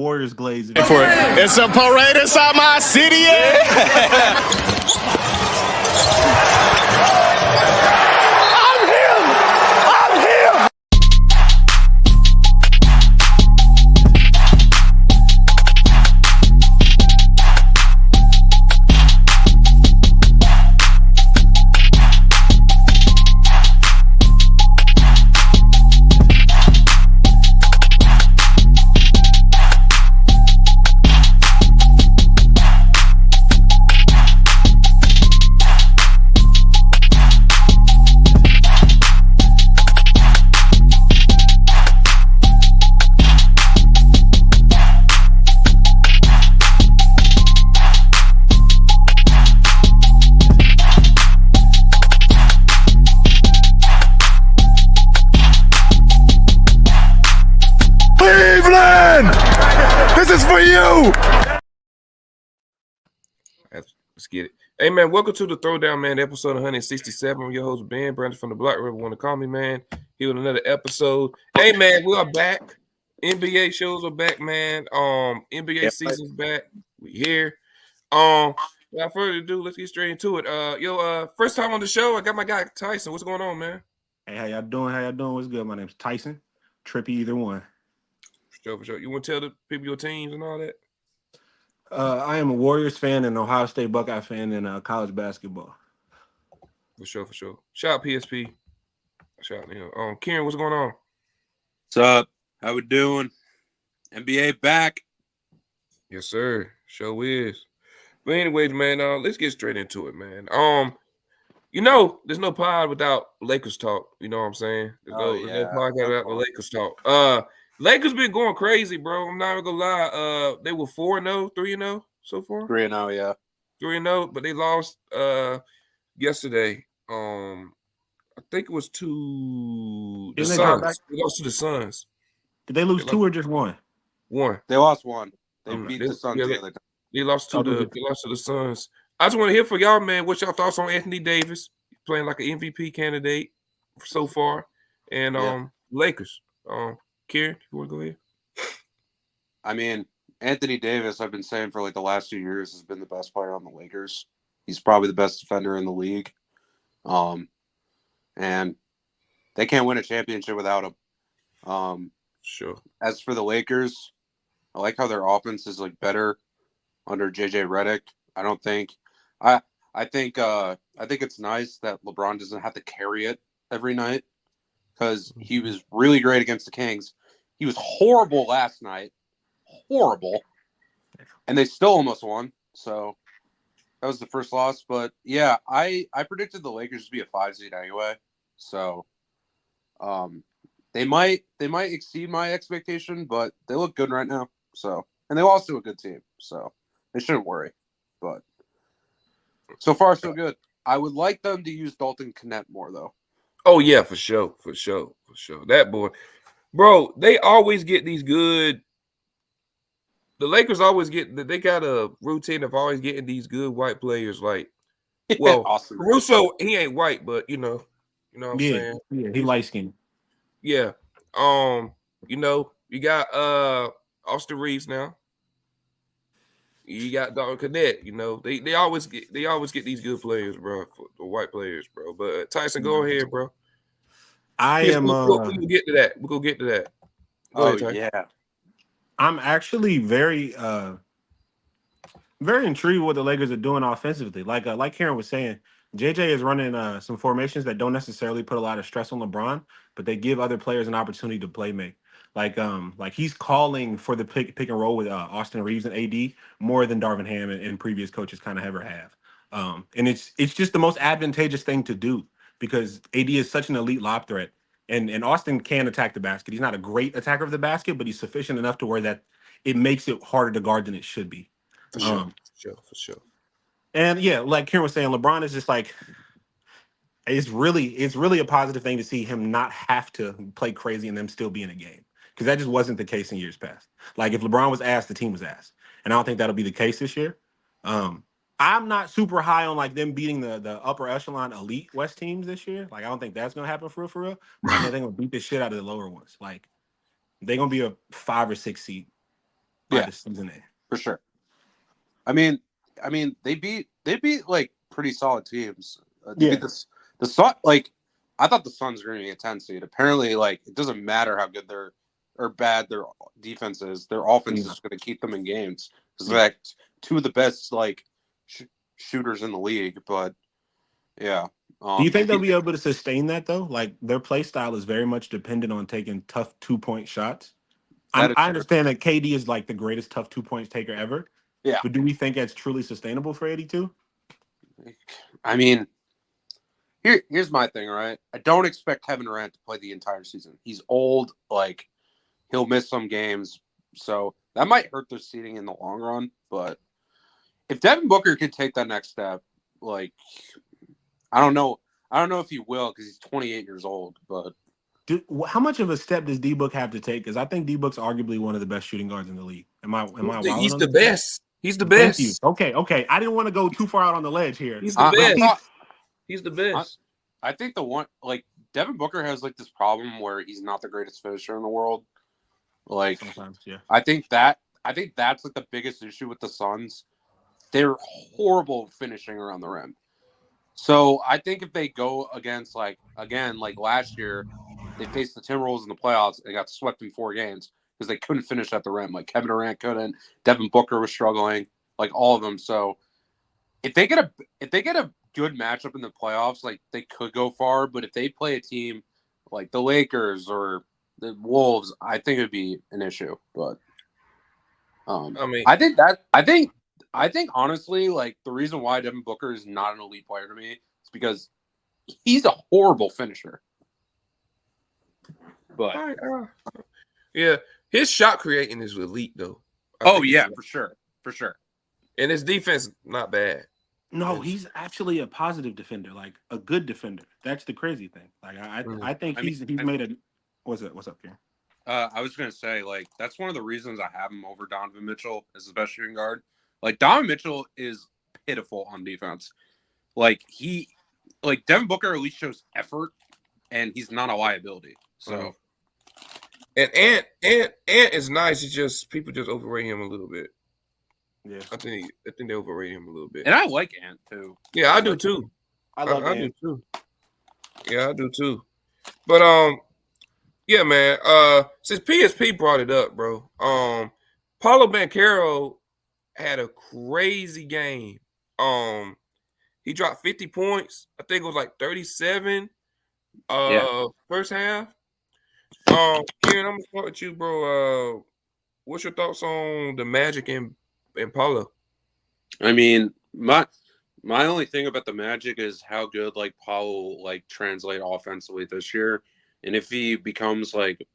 Warriors glaze. It's a parade inside my city. This is for you. Let's get it. Hey, man, welcome to the Throwdown, man, episode 167. I'm your host, Ben Brandon from the Black River. Want to call me, man. Here with another episode. Hey, man, we are back. NBA shows are back, man. NBA season's back. We here. Without further ado, let's get straight into it. First time on the show, I got my guy Tyson. What's going on, man? Hey, how y'all doing? What's good? My name's Tyson. Trippy, either one. For sure. You want to tell the people your teams and all that? I am a Warriors fan and Ohio State Buckeye fan in college basketball. For sure. Shout out PSP. Shout out to him. Kieran, what's going on? What's up? How we doing? NBA back. Yes, sir. Show is. But anyways, man, let's get straight into it, man. There's no pod without Lakers talk. You know what I'm saying? There's no podcast without the Lakers talk. Lakers been going crazy, bro. I'm not gonna lie. They were 4-0, 3-0 so far. 3-0, yeah. 3-0, but they lost yesterday. I think it was to the Suns. They lost to the Suns. Did they lose 2 or just 1? 1. They lost 1. They beat the Suns the other time. They lost to the Suns. I just want to hear from y'all, man. What's y'all thoughts on Anthony Davis? He's playing like an MVP candidate so far, and Lakers. Kieran, you want to go ahead? I mean, Anthony Davis, I've been saying for like the last 2 years, has been the best player on the Lakers. He's probably the best defender in the league. And they can't win a championship without him. Sure. As for the Lakers, I like how their offense is like better under JJ Redick. I think it's nice that LeBron doesn't have to carry it every night, because he was really great against the Kings. He was horrible last night. Horrible. And they still almost won. So that was the first loss. But yeah, I predicted the Lakers to be a 5 seed anyway. So they might exceed my expectation, but they look good right now. So, and they lost to a good team. So they shouldn't worry. But so far so good. I would like them to use Dalton Knecht more though. Oh, yeah, for sure. That boy. Bro, they always get these good – the Lakers always get – they got a routine of always getting these good white players. Like, well, awesome. Caruso, he ain't white, but, you know what I'm saying? Yeah, he light-skinned. Yeah. You got Austin Reeves now. You got Dalton Knecht. They always get these good players, bro, the white players, bro. But Tyson, go ahead, bro. We'll get to that. We're gonna get to that. Go ahead, Tyson. Yeah. I'm actually very intrigued with what the Lakers are doing offensively. Like Karen was saying, JJ is running some formations that don't necessarily put a lot of stress on LeBron, but they give other players an opportunity to play make. Like he's calling for the pick and roll with Austin Reeves and AD more than Darvin Ham and previous coaches kind of ever have. And it's just the most advantageous thing to do because AD is such an elite lob threat, and Austin can attack the basket. He's not a great attacker of the basket, but he's sufficient enough to where that it makes it harder to guard than it should be. For sure. And yeah, like Kieran was saying, LeBron is just like it's really a positive thing to see him not have to play crazy and them still be in a game. Because that just wasn't the case in years past. Like, if LeBron was asked, the team was asked. And I don't think that'll be the case this year. I'm not super high on, like, them beating the upper echelon elite West teams this year. Like, I don't think that's going to happen for real. But I think they're going to beat the shit out of the lower ones. Like, they're going to be a 5 or 6 seed. by Yeah. the season end. For sure. I mean, they beat like pretty solid teams. They beat the Sun. Like, I thought the Suns were going to be a 10 seed. Apparently, like, it doesn't matter how good or bad their defense is. Their offense is going to keep them in games. It's like two of the best like shooters in the league. But yeah, Do you think they'll be able to sustain that though? Like, their play style is very much dependent on taking tough 2-point shots. I understand that KD is like the greatest tough 2-point taker ever. Yeah. But do we think that's truly sustainable for 82? I mean, here's my thing, right? I don't expect Kevin Durant to play the entire season. He's old. Like, he'll miss some games. So that might hurt their seeding in the long run. But if Devin Booker could take that next step, like, I don't know if he will because he's 28 years old. But how much of a step does D-Book have to take? Because I think D-Book's arguably one of the best shooting guards in the league. Am I He's the best. He's the best. Thank you. Okay. I didn't want to go too far out on the ledge here. He's the best. He's the best. I think the one, like, Devin Booker has like this problem where he's not the greatest finisher in the world. Like, sometimes, yeah. I think that's like the biggest issue with the Suns. They're horrible finishing around the rim. So I think if they go against, like, again, like last year, they faced the Timberwolves in the playoffs and got swept in 4 games because they couldn't finish at the rim. Like, Kevin Durant couldn't, Devin Booker was struggling, like all of them. So if they get a good matchup in the playoffs, like, they could go far. But if they play a team like the Lakers or the Wolves, I think it'd be an issue. But I think honestly, like, the reason why Devin Booker is not an elite player to me is because he's a horrible finisher. But yeah, his shot creating is elite though. For sure. And his defense not bad. No, he's actually a positive defender, like a good defender. That's the crazy thing. Like, I think he's made a. What's up, Karen? I was gonna say, like, that's one of the reasons I have him over Donovan Mitchell as the best shooting guard. Like, Donovan Mitchell is pitiful on defense. Like, Devin Booker at least shows effort, and he's not a liability. So, and Ant is nice. It's just people just overrate him a little bit. Yeah, I think they overrate him a little bit. And I like Ant too. Yeah, I do too. I love Ant. I do too. Yeah, I do too. But yeah, man. Since PSP brought it up, bro. Paulo Banchero had a crazy game. He dropped 50 points. I think it was like 37. First half. Kieran, I'm gonna start with you, bro. What's your thoughts on the Magic and Paulo? I mean, my only thing about the Magic is how good, like, Paulo, like, translate offensively this year. And if he becomes, like,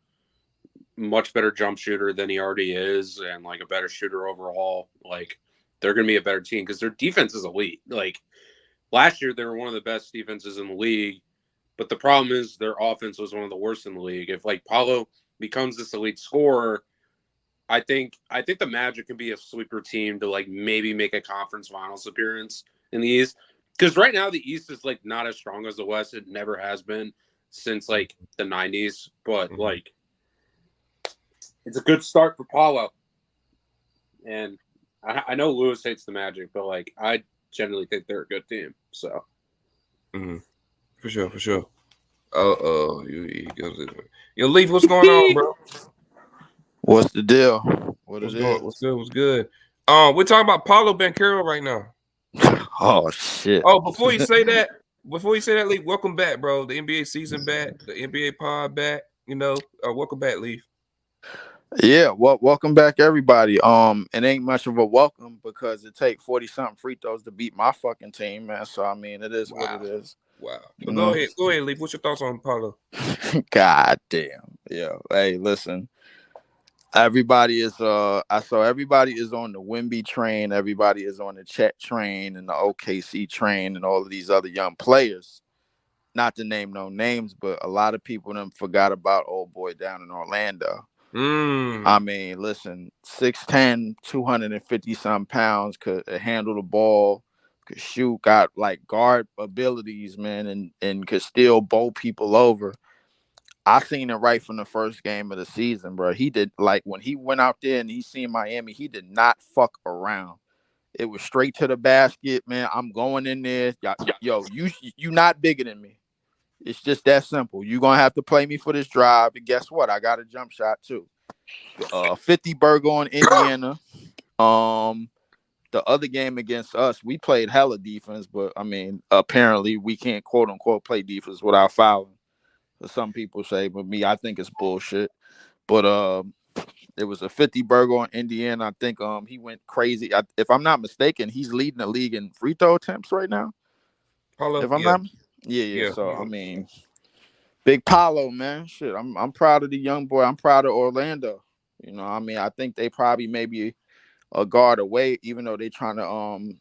much better jump shooter than he already is and, like, a better shooter overall, like, they're going to be a better team because their defense is elite. Like, last year they were one of the best defenses in the league, but the problem is their offense was one of the worst in the league. If, like, Paulo becomes this elite scorer, I think the Magic can be a sleeper team to, like, maybe make a conference finals appearance in the East. Because right now the East is, like, not as strong as the West. It never has been since, like, the 90s. But, like, it's a good start for Paulo. And I know Lewis hates the Magic, but, like, I generally think they're a good team. So. For sure. Yo, Leaf, what's going on, bro? What's the deal? What's good? We're talking about Paulo Banchero right now. Oh shit. Oh, before you say that, Leaf, welcome back, bro. The NBA season back, the NBA pod back. You know, welcome back, Leaf. Yeah, welcome back, everybody. It ain't much of a welcome because it take 40-something free throws to beat my fucking team, man. So I mean, it is what it is. Wow. Go ahead, Leaf. What's your thoughts on Paulo? God damn. Yeah. Hey, listen. Everybody is everybody is on the Wemby train. Everybody is on the Chet train and the OKC train and all of these other young players. Not to name no names, but a lot of people them forgot about old boy down in Orlando. I mean, listen, 6'10", 250-some pounds, could handle the ball, could shoot, got like guard abilities, man, and could still bowl people over. I seen it right from the first game of the season, bro. He did like when he went out there and he seen Miami, he did not fuck around. It was straight to the basket, man. I'm going in there. Yo, you not bigger than me. It's just that simple. You're gonna have to play me for this drive. And guess what? I got a jump shot too. 50 burger on Indiana. The other game against us, we played hella defense, but I mean, apparently we can't quote unquote play defense without fouling. Some people say, but me, I think it's bullshit. But it was a 50 burger on Indiana. I think he went crazy. If I'm not mistaken, he's leading the league in free throw attempts right now. Paulo, If I'm yeah, not, yeah. yeah. So I mean, big Paulo, man. Shit, I'm proud of the young boy. I'm proud of Orlando. You know, I mean, I think they probably maybe a guard away, even though they're trying to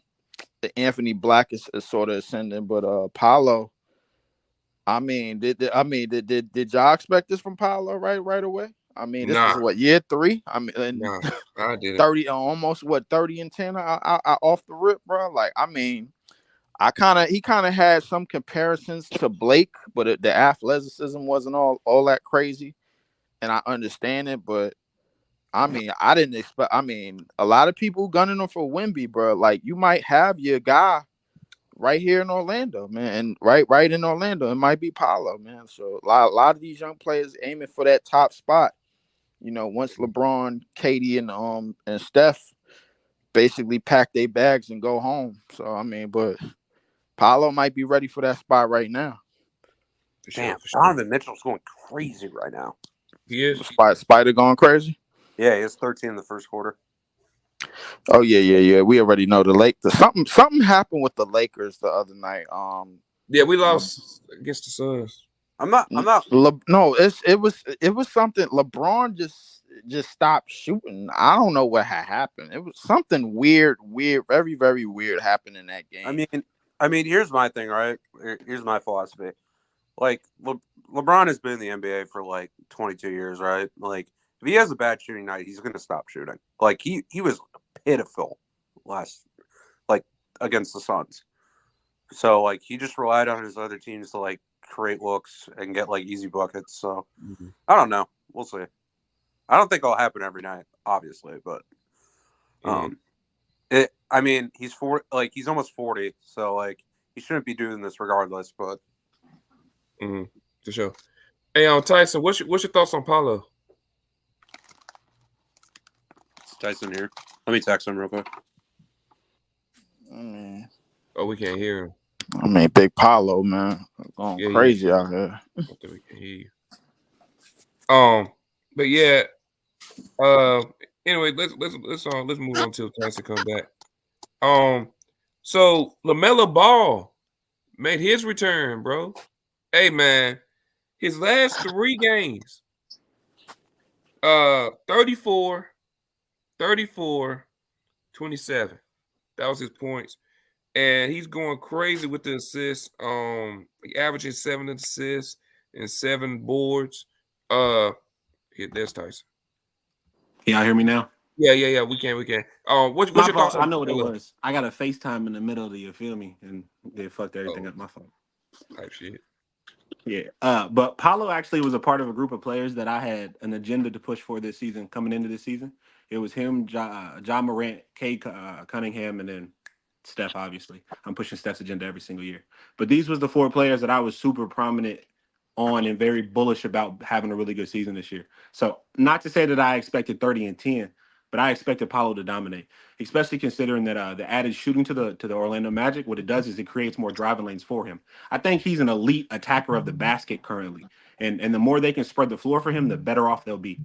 the Anthony Black is sort of ascending, but Paulo. I mean, did y'all expect this from Paulo right away? I mean, this is Nah, what year 3. I mean, and nah, I did it. 30, almost what 30 and 10. I off the rip, bro. Like, I mean, he kind of had some comparisons to Blake, but the athleticism wasn't all that crazy, and I understand it, but I mean, I didn't expect. I mean, a lot of people gunning him for Wemby, bro. Like, you might have your guy right here in Orlando, man, and right in Orlando, it might be Paulo, man. So a lot of these young players aiming for that top spot. You know, once LeBron, Katie, and Steph basically pack their bags and go home. So I mean, but Paulo might be ready for that spot right now. For sure, Damn, for sure. Donovan Mitchell's going crazy right now. He is. Spider going crazy. Yeah, he has 13 in the first quarter. Oh yeah. We already know something happened with the Lakers the other night. Yeah, we lost against the Suns. I'm not. No, it was something. LeBron just stopped shooting. I don't know what had happened. It was something weird, very, very weird happened in that game. I mean, here's my thing, right? Here's my philosophy. Like, LeBron has been in the NBA for like 22 years, right? Like, if he has a bad shooting night, he's going to stop shooting. Like, he was pitiful like, against the Suns. So, like, he just relied on his other teams to, like, create looks and get, like, easy buckets. So, I don't know. We'll see. I don't think it'll happen every night, obviously, but I mean, he's almost 40, so, like, he shouldn't be doing this regardless, but for sure. Hey, Tyson, what's your thoughts on Paulo? Tyson here. Let me text him real quick. Oh, we can't hear him. I mean, big Paulo, man, going crazy out here. I don't think we can hear you. But yeah. Anyway, let's move on till Tyson come back. So LaMelo Ball made his return, bro. Hey man, his last 3 games, 34, 27. That was his points. And he's going crazy with the assists. He averages 7 assists and 7 boards. There's Tyson. Can y'all hear me now? Yeah. We can. What's your thoughts on I know what it Paulo? was. I got a FaceTime in the middle of the, you feel me? And they fucked everything up my phone. Type shit. Yeah. But Paulo actually was a part of a group of players that I had an agenda to push for this season, coming into this season. It was him, John Morant, Cade Cunningham, and then Steph, obviously. I'm pushing Steph's agenda every single year. But these was the 4 players that I was super prominent on and very bullish about having a really good season this year. So not to say that I expected 30 and 10, but I expected Paulo to dominate, especially considering that the added shooting to the Orlando Magic, what it does is it creates more driving lanes for him. I think he's an elite attacker of the basket currently. And the more they can spread the floor for him, the better off they'll be.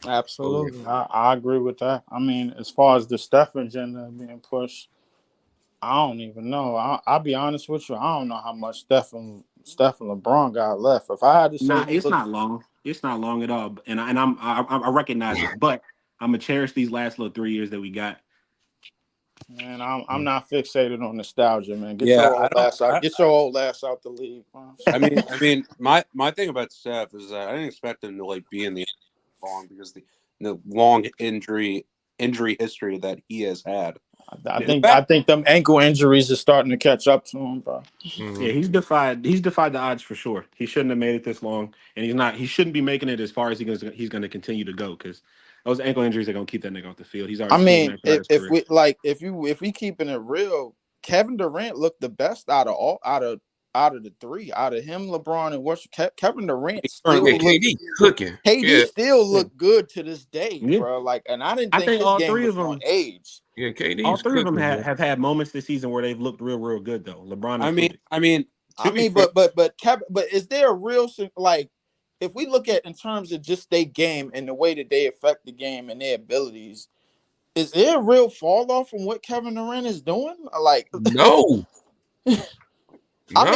Absolutely. I agree with that. I mean, as far as the Steph agenda being pushed, I don't even know. I'll be honest with you. I don't know how much Steph and LeBron got left. If I had to say, It's not long. It's not long at all. And I recognize it, but I'm gonna cherish these last little 3 years that we got. Man, I'm not fixated on nostalgia, man. Get Yeah, your old ass out the league. Man. I mean, my thing about Steph is that I didn't expect him to like be in the long because the long injury history that he has had. I think them ankle injuries are starting to catch up to him, bro. Yeah, he's defied the odds for sure. He shouldn't have made it this long, and he shouldn't be making it as far as he's going to continue to go, because those ankle injuries are going to keep that nigga off the field. He's I already proven mean, that throughout his if career. if we keeping it real, Kevin Durant looked the best out of the three, out of him, LeBron, and Kevin Durant still KD cooking. KD still look good to this day, Yeah. bro. Like, and I didn't I think think his all game three was of on them. age. Yeah, KD. All three of them have had moments this season where they've looked real good though. LeBron included. But is there a real like, if we look at in terms of just their game and the way that they affect the game and their abilities, is there a real fall off from what Kevin Durant is doing? Like, no. I mean,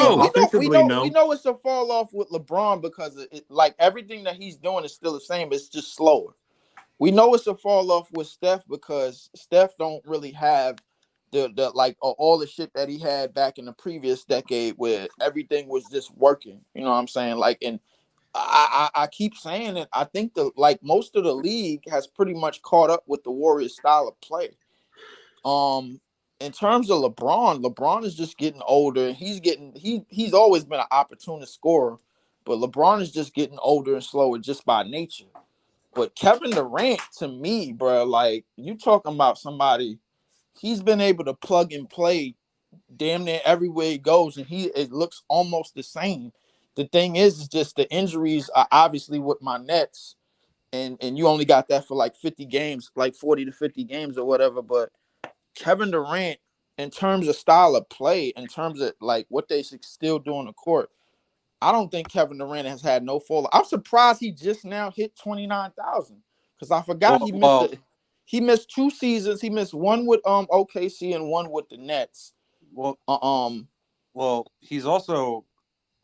no. we know it's a fall off with LeBron because like everything that he's doing is still the same. It's just slower. We know it's a fall off with Steph because Steph don't really have the like all the shit that he had back in the previous decade where everything was just working. You know what I'm saying? Like, and I keep saying it. I think most of the league has pretty much caught up with the Warriors style of play. In terms of LeBron is just getting older. He's always been an opportunist scorer, but LeBron is just getting older and slower just by nature. But Kevin Durant, to me, bro, like, you talking about somebody, he's been able to plug and play damn near everywhere he goes, and it looks almost the same. The thing is just the injuries are obviously with my Nets, and you only got that for like 50 games, like 40 to 50 games or whatever. But Kevin Durant, in terms of style of play, in terms of like what they still do on the court, I don't think Kevin Durant has had no fall. I'm surprised he just now hit 29,000 because I forgot he missed 2 seasons. He missed one with OKC and one with the Nets. Well, he's also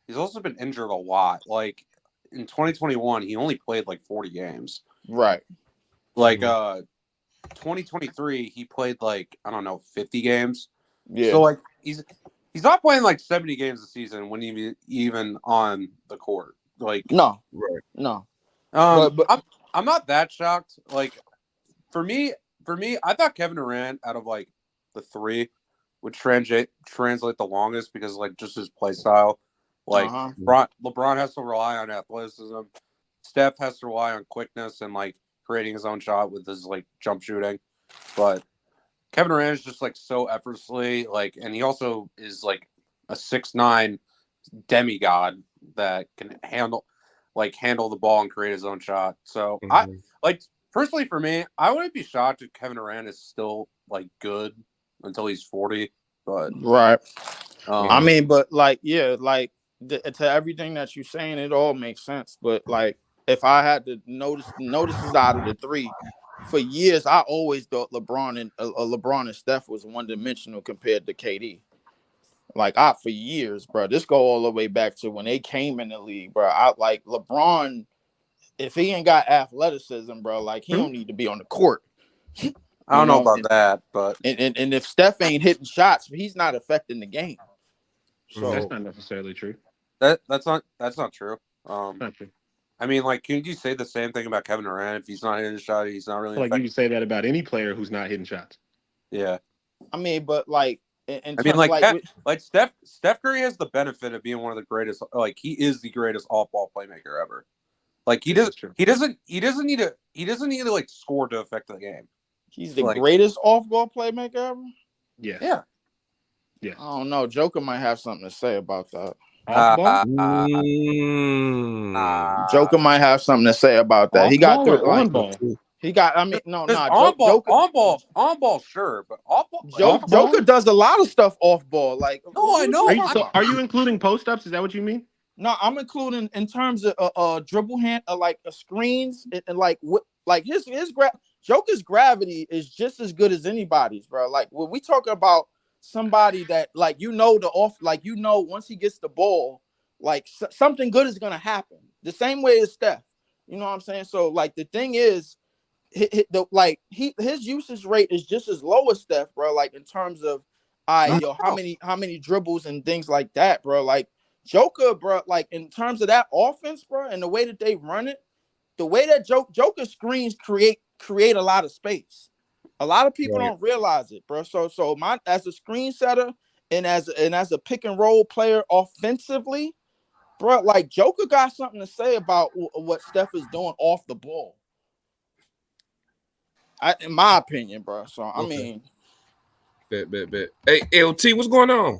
been injured a lot. Like in 2021, he only played like 40 games. Right. Like 2023, he played like, I don't know, 50 games. Yeah. So like he's not playing like 70 games a season when he even on the court. Like no. But I'm not that shocked. Like for me, I thought Kevin Durant out of like the three would translate the longest because like just his play style. Like LeBron has to rely on athleticism. Steph has to rely on quickness and like creating his own shot with his like jump shooting. But Kevin Durant is just like so effortlessly like, and he also is like a 6'9" demigod that can handle the ball and create his own shot. So I like personally for me, I wouldn't be shocked if Kevin Durant is still like good until he's 40. But right. I mean, but like, yeah, like to everything that you're saying, it all makes sense. But like, if I had to notices out of the three, for years I always thought LeBron and Steph was one-dimensional compared to KD. Like, for years, bro. This go all the way back to when they came in the league, bro. I like LeBron. If he ain't got athleticism, bro, like he don't need to be on the court. I don't know about that, but and if Steph ain't hitting shots, he's not affecting the game. So that's not necessarily true. That's not true. Not true. I mean, like, can you say the same thing about Kevin Durant? If he's not hitting a shot, he's not really. Like you can say that about any player who's not hitting shots. Yeah. I mean, but like, like Steph Curry has the benefit of being one of the greatest. Like, he is the greatest off-ball playmaker ever. Like, he doesn't need to like score to affect the game. He's the greatest off-ball playmaker ever. Yeah. I don't know. Joker might have something to say about that. Joker might have something to say about that. He got on ball. He got. I mean, no. On ball, sure, but off ball. Joker does a lot of stuff off ball. Like, no, I know. Are you including post ups? Is that what you mean? No, I'm including in terms of dribble hand, like screens, and like what, like his Joker's gravity is just as good as anybody's, bro. Like when we talk about somebody that like once he gets the ball, like something good is gonna happen. The same way as Steph, you know what I'm saying? So like the thing is, his usage rate is just as low as Steph, bro. Like in terms of how many dribbles and things like that, bro. Like Joker, bro. Like in terms of that offense, bro, and the way that they run it, the way that Joker screens create a lot of space. A lot of people Right. don't realize it, bro. So my as a screen setter and as a pick and roll player offensively, bro, like Joker got something to say about what Steph is doing off the ball. In my opinion, bro. So I mean, bet. Hey, LT, what's going on?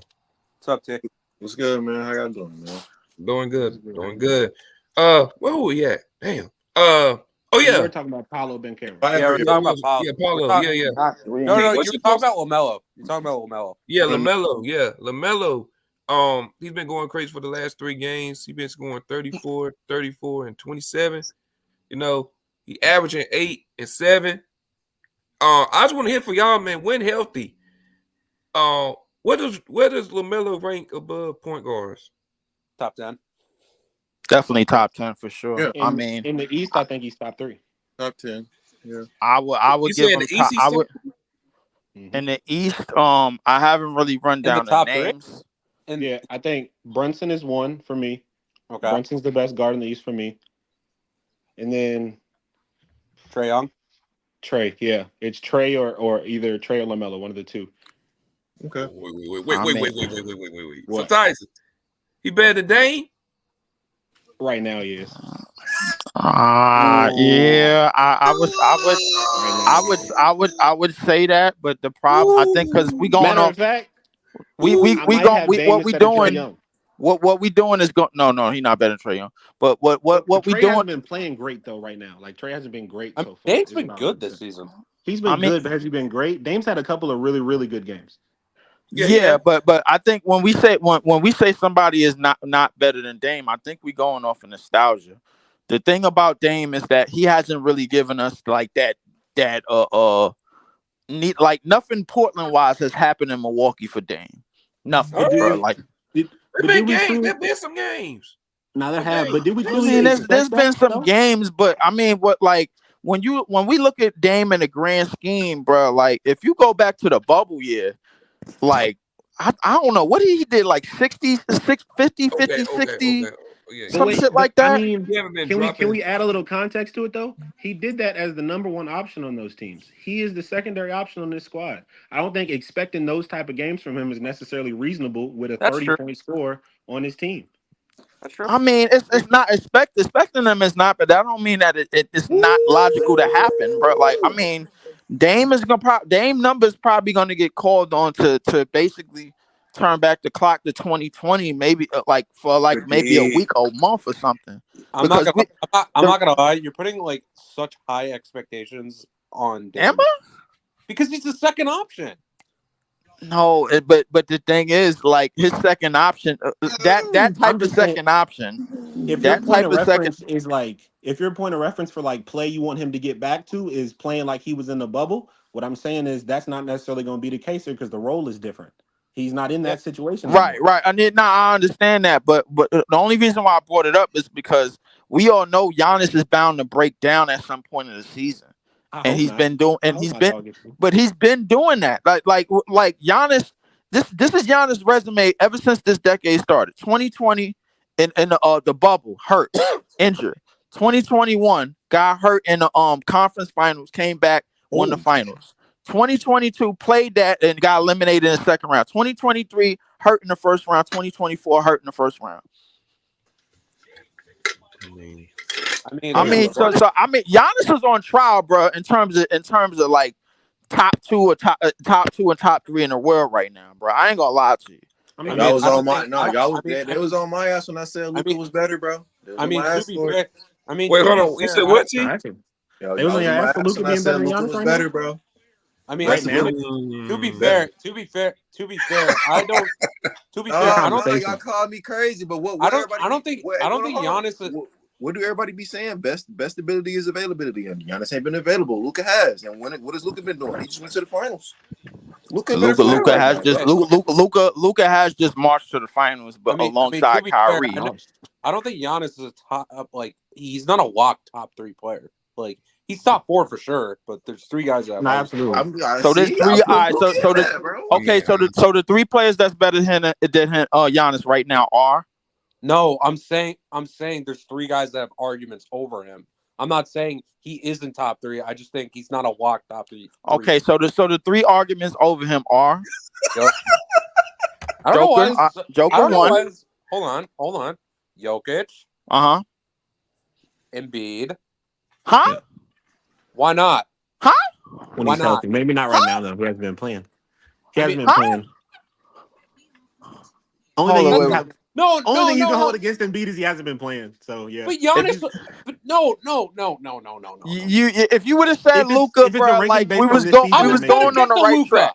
What's up, T? What's good, man? How y'all doing, man? Doing good. Good. Doing good. Where were we at? Damn. Oh We yeah. were talking about Paulo Banchero. Yeah, we're talking about Paulo. Yeah, Paulo. We're talking- Yeah. No, Hey, you're what's talking your about LaMelo. You're talking about LaMelo. Yeah, LaMelo. Yeah, LaMelo. He's been going crazy for the last 3 games. He's been scoring 34, 34, and 27. You know, he averaging 8 and 7. I just want to hear from y'all, man. When healthy, where does LaMelo rank above point guards? Top 10. definitely top 10 for sure. Yeah. I mean, In the East, I think he's top 3. Top 10. Yeah. I would You give said him the top, East he's I would Mhm. in the East. I haven't really run the down the top 3? names. And Yeah, I think Brunson is 1 for me. okay, Brunson's the best guard in the East for me. And then Trae Young. Trey, yeah. It's Trey or either Trey or LaMelo, one of the two. Okay. Wait. So What? Tyson, he better than Dame? Right now, he is. Yeah, I would say that, but the problem I think because we going Matter off of fact, we I might going have Dame what we instead of Trae doing Young. what we doing is going no he not better than Trae Young, but what we Trey doing. hasn't been playing great though right now. Like Trey hasn't been great I so mean, far. Dame's is been what I good would this say. season. He's been I mean- good, but has he been great? Dame's had a couple of really, really good games. Yeah, but I think when we say somebody is not better than Dame, I think we going off of nostalgia. The thing about Dame is that he hasn't really given us like that like nothing Portland wise has happened in Milwaukee for Dame. Nothing, Oh, bro. yeah. Like There been some games. Now there Okay. have, but did we I truly mean, there's expect been that, some though? games, but I mean, what like when we look at Dame in the grand scheme, bro, like if you go back to the bubble year, like I don't know what he did, like 50, 60, Yeah. some shit like I that. mean, You haven't been can dropping. we add a little context to it though? He did that as the number 1 option on those teams. He is the secondary option on this squad. I don't think expecting those type of games from him is necessarily reasonable with a That's 30-point score on his team. That's true. I mean, it's not expecting them is not, but that don't mean that it's not logical to happen, bro. Like, I mean, Dame numbers probably gonna get called on to basically turn back the clock to 2020, maybe maybe a week or month or something. I'm not gonna lie. You're putting like such high expectations on Dame. Am I? Because he's the second option. No, but the thing is, like his second option, that type I'm of just saying, second option. if That your point type of of second. reference is like, if your point of reference for like play you want him to get back to is playing like he was in the bubble, what I'm saying is that's not necessarily going to be the case here because the role is different. He's not in that situation. Right. anymore. I understand that, but the only reason why I brought it up is because we all know Giannis is bound to break down at some point in the season, and he's been doing that. Like Giannis. This is Giannis' resume ever since this decade started. 2020 in the bubble, hurt, injured. 2021 got hurt in the conference finals, came back, won the finals. 2022 played that and got eliminated in the second round. 2023 hurt in the first round. 2024 hurt in the first round. I mean, Giannis is on trial, bro. In terms of like top 2 or top 2 and top 3 in the world right now, bro. I ain't gonna lie to you. Y'all was on my they was on my ass when I said Luka was better, bro. Wait, hold on. You said what, T? Yo, They was on your ass for Luka Luka being better than Giannis was right better, now? bro. I mean, Right now? to be fair, I don't. To be fair, I don't think y'all called me crazy, but what? I don't think Giannis is. What do everybody be saying? Best ability is availability, and Giannis ain't been available. Luka has, and what has Luka been doing? He just went to the finals. Luka has just marched to the finals, but alongside Kyrie. I don't think Giannis is a top. Like he's not a walk top 3 player. Like he's top 4 for sure, but there's 3 guys that. No, absolutely. So there's 3. So the 3 players that's better than Giannis right now are. No, I'm saying there's 3 guys that have arguments over him. I'm not saying he isn't top 3. I just think he's not a lock top 3. Okay, so the 3 arguments over him are Yep. I don't know why. Joker I don't know one. why. Hold on. Jokic, Embiid. Huh? Yeah. Why not? Huh? When Why he's not? healthy. Maybe not right now though. He hasn't been playing. He hasn't been playing. Only thing you can hold against Embiid is he hasn't been playing. So yeah. But Giannis, no. If you would have said Luka, bro, like we was going on the right track.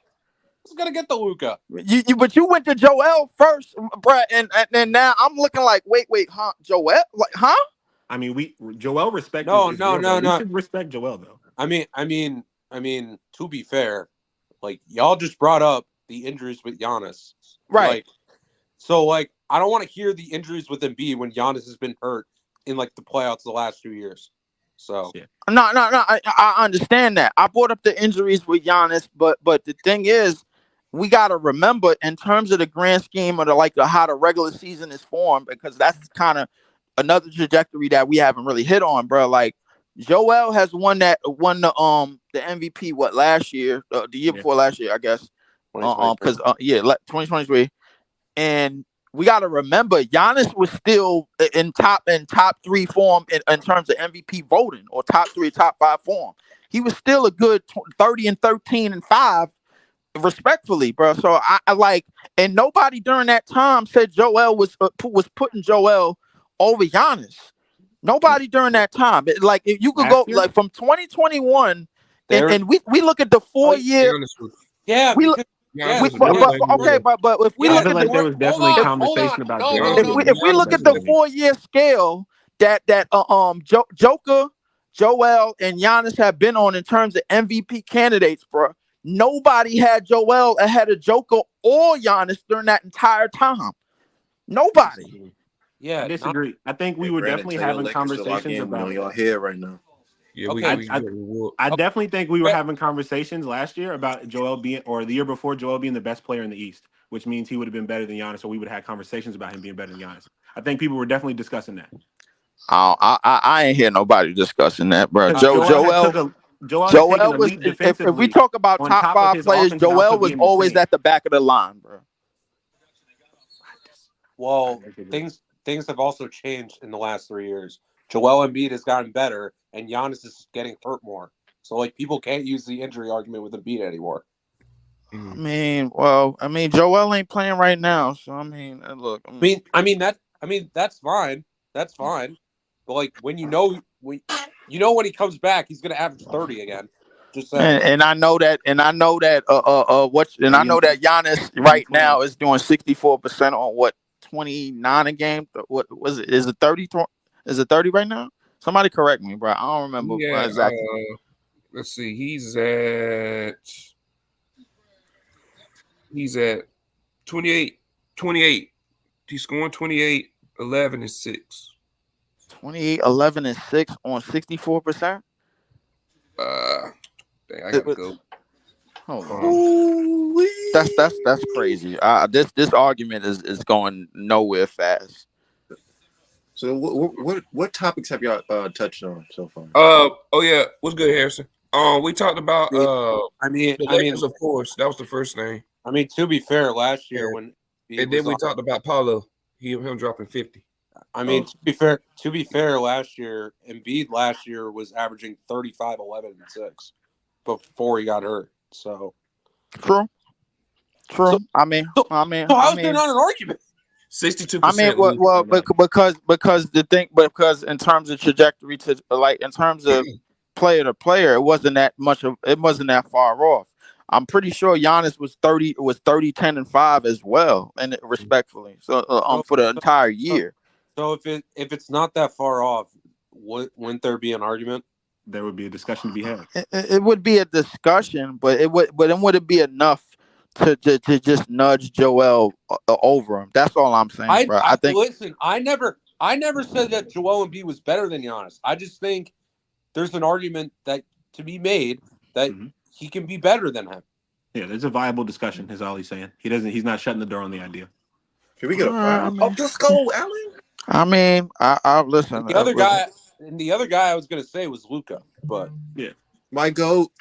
I was gonna get the Luka. But you went to Joel first, bro, and now I'm looking like, wait, huh? Joel, like, huh? I mean, Joel respect. No. We should respect Joel though. I mean, to be fair, like y'all just brought up the injuries with Giannis, right? Like, I don't want to hear the injuries with Embiid when Giannis has been hurt in like the playoffs the last 2 years. So yeah. No, I understand that. I brought up the injuries with Giannis, but the thing is, we got to remember in terms of the grand scheme of how the regular season is formed, because that's kind of another trajectory that we haven't really hit on, bro. Like Joel has won the MVP last year, the year before last year, I guess, because 2023, and we got to remember Giannis was still in top 3 form in terms of MVP voting, or top 3, top 5 form. He was still a good 30 and 13 and 5, respectfully, bro. So I like, and nobody during that time said Joel was putting Joel over Giannis. Nobody during that time. Like, if you could go like from 2021, and we look at the 4-year. Yeah. But if we look at there was definitely conversation about if we look at the 4-year scale that Joker, Joel, and Giannis have been on in terms of MVP candidates, bro, nobody had Joel ahead of Joker or Giannis during that entire time. Nobody. Yeah, I disagree. I think we were definitely having conversations about y'all here right now. Yeah, I definitely think we were having conversations last year about Joel being, or the year before, Joel being the best player in the East, which means he would have been better than Giannis, or we would have had conversations about him being better than Giannis. I think people were definitely discussing that. I ain't hear nobody discussing that, bro. Joel was. If we talk about top 5 players, Joel was always at the back of the line, bro. Well, things have also changed in the last 3 years. Joel Embiid has gotten better, and Giannis is getting hurt more. So, like, people can't use the injury argument with Embiid anymore. I mean, Joel ain't playing right now, so look. That's fine. That's fine. But like, when you know when he comes back, he's gonna average 30 again. Just saying. And I know that Giannis right now is doing 64% on 29 a game. What was it? Is it 30? Is it 30 right now? Somebody correct me, bro. I don't remember exactly. Let's see. He's at 28. He's scoring 28, 11, and 6. 28, 11, and 6 on 64%. I gotta go. Hold on. That's crazy. This argument is going nowhere fast. So what topics have y'all touched on so far? What's good, Harrison? We talked about the Lakers, of course. That was the first thing. I mean, to be fair, last year when then we talked about Paulo, him dropping 50. I mean, to be fair, last year Embiid was averaging 35, 11, and 6 before he got hurt. So true. So how's there not an argument? 62%. Because in terms of trajectory in terms of player to player, it wasn't that far off. I'm pretty sure Giannis was 30, 10, and 5 as well, and respectfully. So for the entire year. So if it's not that far off, wouldn't there be an argument? There would be a discussion to be had. It would be a discussion, but it wouldn't be enough to just nudge Joel over him. That's all I'm saying, bro. I think. Listen, I never said that Joel Embiid was better than Giannis. I just think there's an argument that to be made that he can be better than him. Yeah, there's a viable discussion. Is all he's saying. He's not shutting the door on the idea. Can we get a file? Let's go, Alan. I mean, I listen. The other guy And the other guy I was gonna say was Luca, but My goat.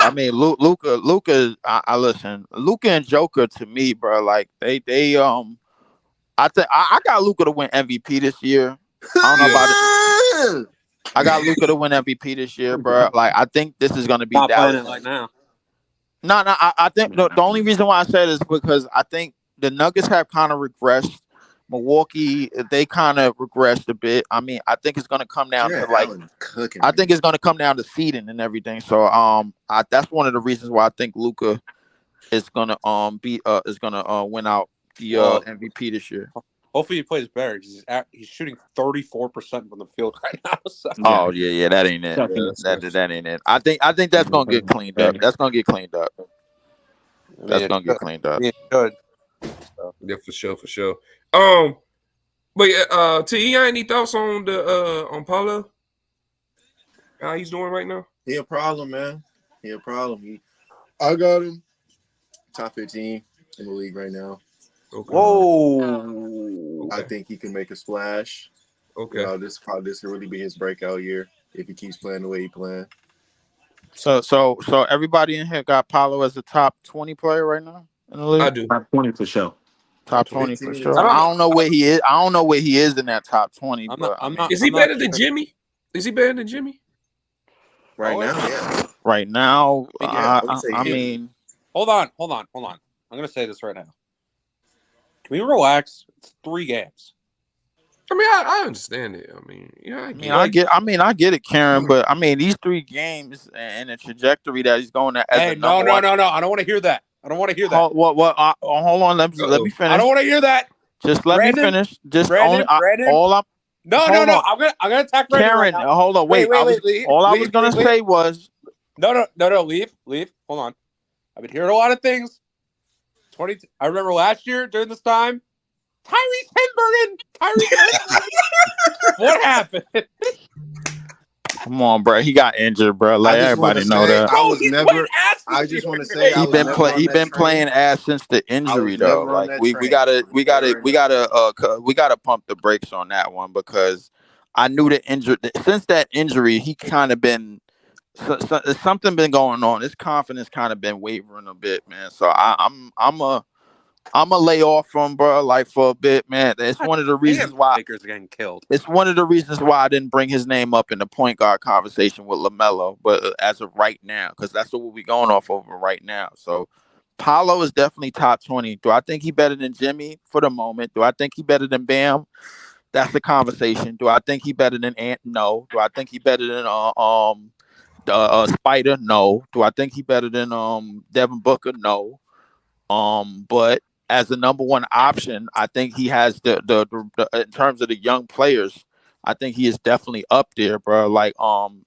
I mean, Luca. I listen. Luca and Joker to me, bro. Like they. I got Luca to win MVP this year. I don't know about it. I got Luca to win MVP this year, bro. Like I think this is gonna be not playing Dallas. it like now. No. I think the only reason why I say this is because I think the Nuggets have kind of regressed. Milwaukee, they kind of regressed a bit. I mean, I think it's gonna come down to like. I think it's gonna come down to seeding and everything. So that's one of the reasons why I think Luca is gonna win out the MVP this year. Hopefully he plays better because he's shooting 34% from the field right now. So. Oh yeah, that ain't it. That ain't it. I think that's gonna get cleaned up. That's gonna get cleaned up. That's gonna get cleaned up. Yeah, good. Yeah, for sure. But T, you got any thoughts on the on Paulo? How he's doing right now? He a problem, man. He a problem. I got him top 15 in the league right now. Okay. Whoa! I think he can make a splash. Okay. This could really be his breakout year if he keeps playing the way he's playing. So everybody in here got Paulo as a top 20 player right now in the league. I do. Top 20 for sure. Top 20 for sure. I don't know where he is. I don't know where he is in that top 20. Is he better than Jimmy? Is he better than Jimmy? Right now, yeah. Right now, I mean, hold on. I'm gonna say this right now. Can we relax? It's 3 games. I mean, I understand it. I mean, yeah, I get it, Karen. But I mean, these 3 games and the trajectory that he's going at. Hey, no. I don't want to hear that. Hold on. Let me finish. I don't want to hear that. Just let me finish. Just Brandon. all I'm. No. I'm gonna attack Brandon. Karen, right now. hold on. Wait. All I was gonna say was. No. Leave. Hold on. I've been hearing a lot of things. I remember last year during this time, Tyrese Haliburton. What happened? Come on, bro. He got injured, bro. Like everybody know that. I just want to say he been playing ass since the injury though. Like we gotta pump the brakes on that one because I knew since that injury he kind of been something been going on. His confidence kind of been wavering a bit, man. So I'm a lay off from bro, like for a bit, man. It's one of the reasons why Lakers getting killed. It's one of the reasons why I didn't bring his name up in the point guard conversation with LaMelo, but as of right now, because that's what we're going off over right now. So Paulo is definitely top 20. Do I think he better than Jimmy for the moment? Do I think he better than Bam? That's the conversation. Do I think he better than Ant? No. Do I think he better than Spider? No. Do I think he better than Devin Booker? No. But as the number one option, I think he has the in terms of the young players, I think he is definitely up there, bro. Like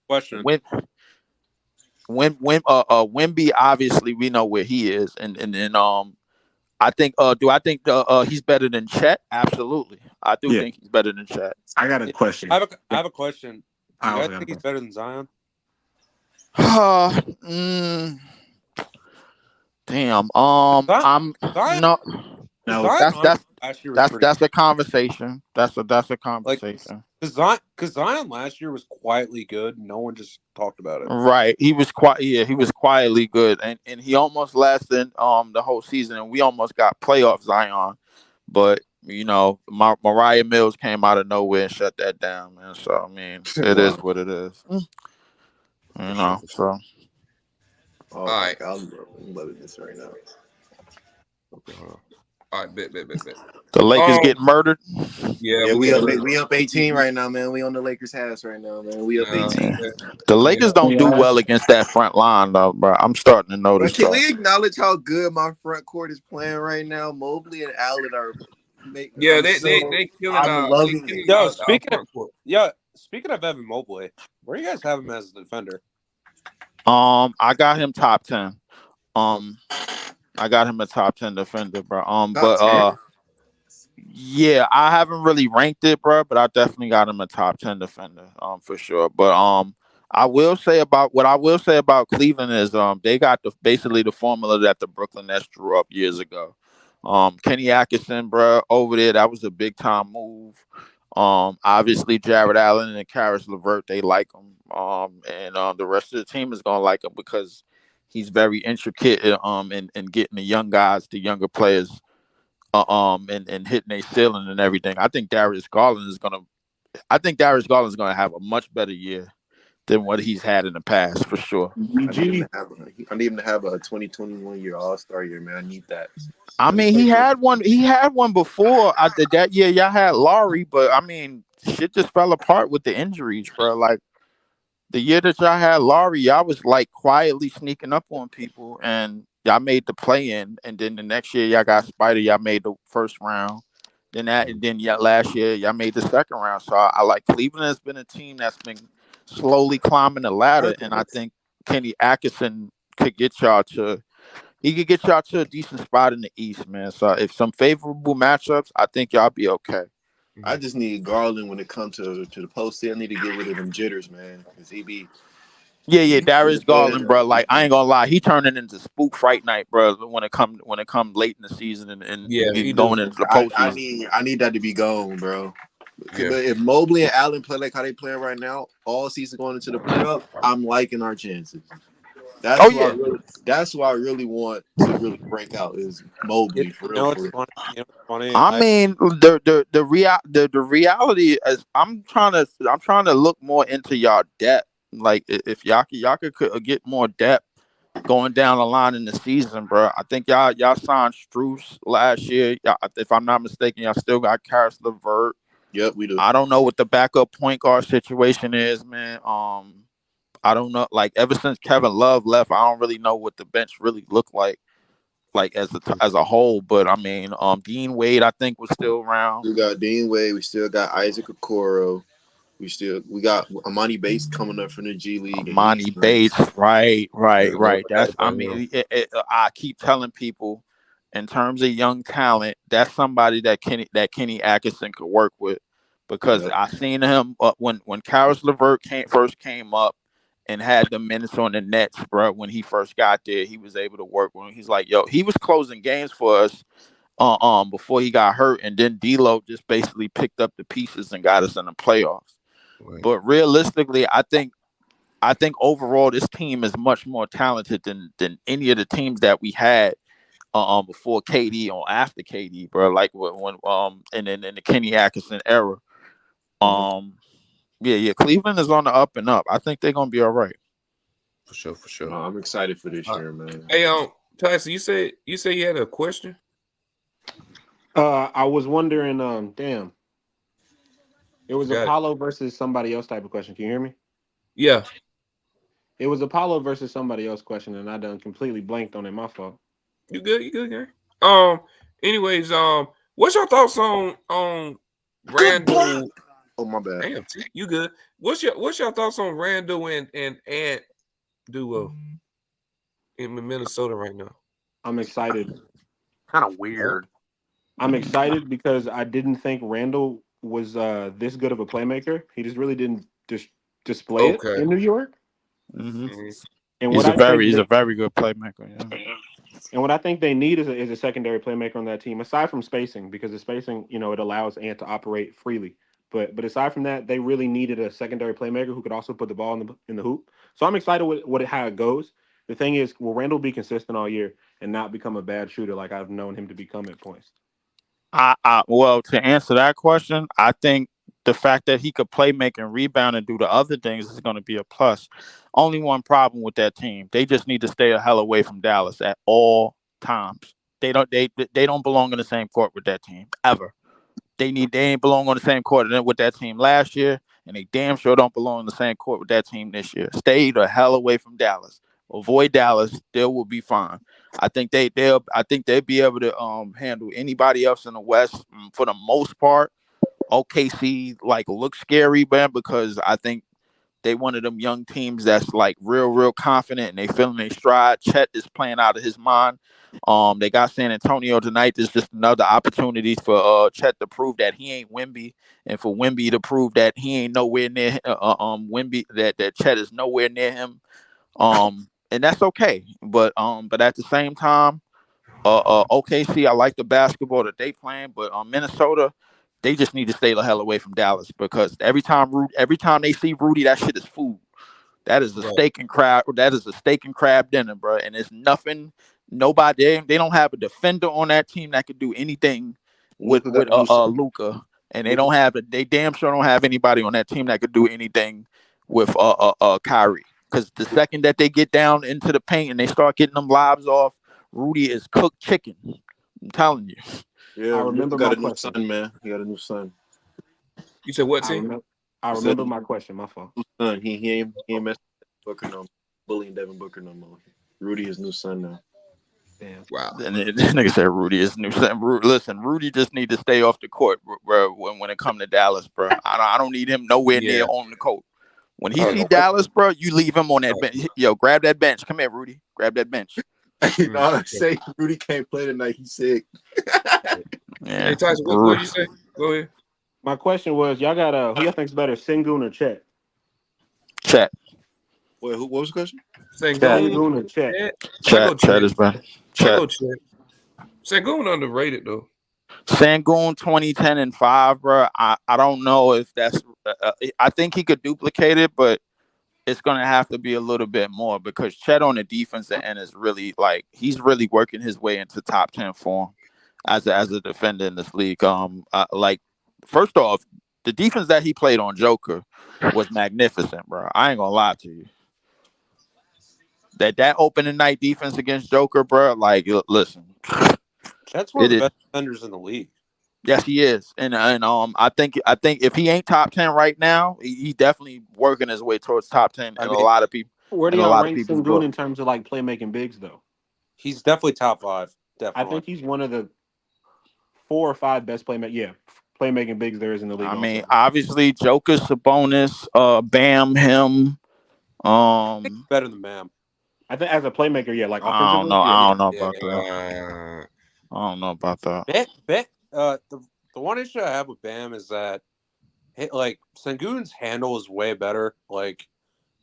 question when Wemby, obviously we know where he is, and then I think do I think he's better than Chet? Absolutely, I do think he's better than Chet. I got a question. I have a question. Do you guys think he's better than Zion? Damn. I'm no. That's a conversation. That's a conversation. Because Zion last year was quietly good. No one just talked about it. Right. He was quietly good, and he almost lasted the whole season, and we almost got playoff Zion, but you know, Mariah Mills came out of nowhere and shut that down, man. So I mean, it is what it is. You know. So. All right, I'm loving this right now. Okay, all right, bet. The Lakers getting murdered. Yeah, we up 18 right now, man. We on the Lakers' house right now, man. We up 18. The Lakers don't do well against that front line, though, bro. I'm starting to notice. Can we acknowledge how good my front court is playing right now? Mobley and Allen are. They killing. I'm loving it. Speaking of Evan Mobley, where do you guys have him as a defender? I got him top 10. I got him a top 10 defender, bro. Yeah, I haven't really ranked it, bro, but I definitely got him a top 10 defender, for sure. But I will say about Cleveland is they got basically the formula that the Brooklyn Nets drew up years ago. Kenny Atkinson, bro, over there, that was a big time move. Obviously Jared Allen and Karis LeVert, they like him. And the rest of the team is gonna like him because he's very intricate in getting the young guys, the younger players, and hitting their ceiling and everything. I think Darius Garland is gonna have a much better year than what he's had in the past for sure. I need him to have a 2021 year All-Star year, man. I need that. I mean, he had one. He had one before. That year, y'all had Laurie, but I mean, shit just fell apart with the injuries, bro. Like the year that y'all had Laurie, y'all was like quietly sneaking up on people, and y'all made the play in. And then the next year, y'all got Spider. Y'all made the first round. And then last year, y'all made the second round. So I like Cleveland has been a team that's been slowly climbing the ladder, and I think Kenny Atkinson could get y'all to. He could get y'all to a decent spot in the East, man. So if some favorable matchups, I think y'all be okay. I just need Garland when it comes to the postseason. I need to get rid of them jitters, man, because he be. Yeah, Darius Garland, bro. Like I ain't gonna lie, he turning into spook fright night, bro. When it come late in the season and going into the postseason. I need that to be gone, bro. Yeah. But if Mobley and Allen play like how they playing right now, all season going into the playoff, I'm liking our chances. That's who I really want to really break out is Mobley. For real, what's funny? I mean, the reality is I'm trying to look more into y'all depth. Like if y'all could get more depth going down the line in the season, bro. I think y'all signed Strus last year. If I'm not mistaken, y'all still got Karis LeVert. Yep, we do. I don't know what the backup point guard situation is, man. I don't know. Like ever since Kevin Love left, I don't really know what the bench really looked like as a whole. But I mean, Dean Wade, I think was still around. We got Dean Wade. We still got Isaac Okoro. We got Amani Bates coming up from the G League. Amani Bates, right. That's I keep telling people, in terms of young talent, that's somebody that Kenny Atkinson could work with, because I seen him when Karis LeVert first came up and had the minutes on the Nets, bro. When he first got there, he was able to work when he's like, he was closing games for us before he got hurt, and then D'Lo just basically picked up the pieces and got us in the playoffs. Right. But realistically, I think overall this team is much more talented than any of the teams that we had before KD or after KD, bro. Like when and then in the Kenny Atkinson era. Yeah, Cleveland is on the up and up. I think they're gonna be all right. For sure. No, I'm excited for this year, man. Hey, Tyson, you said you had a question? I was wondering, damn. It was Apollo versus somebody else type of question. Can you hear me? Yeah. It was Apollo versus somebody else question, and I done completely blanked on it. My fault. You good, Gary? Anyways, what's your thoughts on Randall? Oh, my bad. Damn, you good? What's your thoughts on Randall and Ant duo in Minnesota right now? I'm excited. Kind of weird. I'm excited because I didn't think Randall was this good of a playmaker. He just really didn't display it in New York. Mm-hmm. And he's a very good playmaker. Yeah. And what I think they need is a secondary playmaker on that team, aside from spacing, because the spacing, it allows Ant to operate freely. But aside from that, they really needed a secondary playmaker who could also put the ball in the hoop. So I'm excited with how it goes. The thing is, will Randall be consistent all year and not become a bad shooter like I've known him to become at points? Well, to answer that question, I think the fact that he could play, make, and rebound and do the other things is going to be a plus. Only one problem with that team: they just need to stay a hell away from Dallas at all times. They don't belong in the same court with that team ever. They ain't belong on the same court with that team last year, and they damn sure don't belong in the same court with that team this year. Stay the hell away from Dallas. Avoid Dallas. They will be fine. I think they'll be able to handle anybody else in the West for the most part. OKC looks scary, man, because I think they one of them young teams that's real confident and they feeling their stride. Chet is playing out of his mind. They got San Antonio tonight. There's just another opportunity for Chet to prove that he ain't Wemby, and for Wemby to prove that he ain't nowhere near Wemby. That Chet is nowhere near him. And that's okay. But at the same time, OKC, I like the basketball that they playing, but Minnesota, They just need to stay the hell away from Dallas because every time they see Rudy, that shit is food. That is a steak and crab. That is a steak and crab dinner, bro. And it's nothing. Nobody. They don't have a defender on that team that could do anything with Luka, and they don't have. They damn sure don't have anybody on that team that could do anything with Kyrie. Because the second that they get down into the paint and they start getting them lobs off, Rudy is cooked chicken. I'm telling you. Yeah, I remember got my a new question. son, man. He got a new son. You said what team? I remember my question. My fault. Son, he ain't messing with Booker no more. Bullying Devin Booker no more. Rudy his new son now. Damn. Wow. And this nigga said Rudy is new son. Listen, Rudy just need to stay off the court, bro. When it come to Dallas, bro, I don't need him nowhere near on the court. When he see Dallas, bro, you leave him on that bench. Yo, grab that bench. Come here, Rudy. Grab that bench. No, say Rudy can't play tonight. He's sick. Yeah. Hey, Tyson, what did you say? Go ahead. My question was, y'all got who y'all think's better, Sengun or Chet? Chet. Wait, what was the question? Sengun or Chet? Chet is better. Chet. Sengun underrated though. Sengun 2010 and 5, bro. I don't know if that's. I think he could duplicate it, but it's gonna have to be a little bit more because Chet on the defensive end is really he's really working his way into top 10 form as a defender in this league. First off, the defense that he played on Joker was magnificent, bro. I ain't gonna lie to you. That opening night defense against Joker, bro. Listen, Chet's one of the best defenders in the league. Yes, he is, and I think if he ain't top 10 right now, he definitely working his way towards top 10. And a lot of people. Where do y'all rank Sengun in terms of playmaking bigs though? He's definitely top 5. Definitely. I think he's one of the 4 or 5 best playmaking bigs there is in the league. I mean, obviously, Joker, Sabonis, Bam, him. Better than Bam. I think as a playmaker, offensively. I don't know. I don't know about that. I don't know about that. The one issue I have with Bam is that Sengun's handle is way better.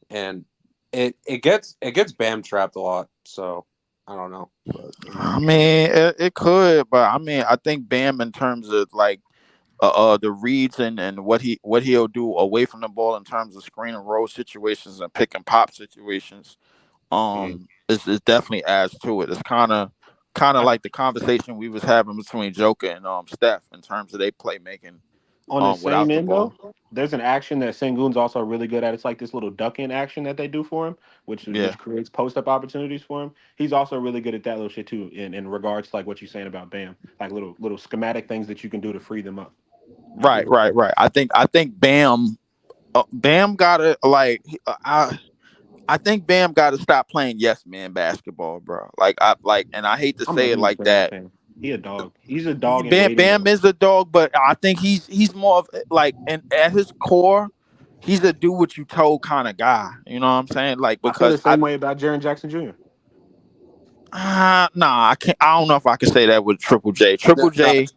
And it gets Bam trapped a lot. So I don't know. But, I mean, it could, but I mean, I think Bam in terms of the reads and what he'll do away from the ball in terms of screen and roll situations and pick and pop situations, it definitely adds to it. It's kind of like the conversation we was having between Joker and Steph in terms of they playmaking. On the same end, though, there's an action that Sengun's also really good at. It's like this little duck-in action that they do for him, which creates post-up opportunities for him. He's also really good at that little shit, too, in regards to what you're saying about Bam. Like little schematic things that you can do to free them up. Right. I think Bam gotta I think Bam gotta stop playing yes man basketball, bro. And I hate to say it like that. He a dog. He's a dog. Bam is a dog, but I think he's more of and at his core, he's a do what you told kind of guy. You know what I'm saying? Because I feel the same way about Jaren Jackson Jr. Nah, I can't. I don't know if I can say that with Triple J. Triple J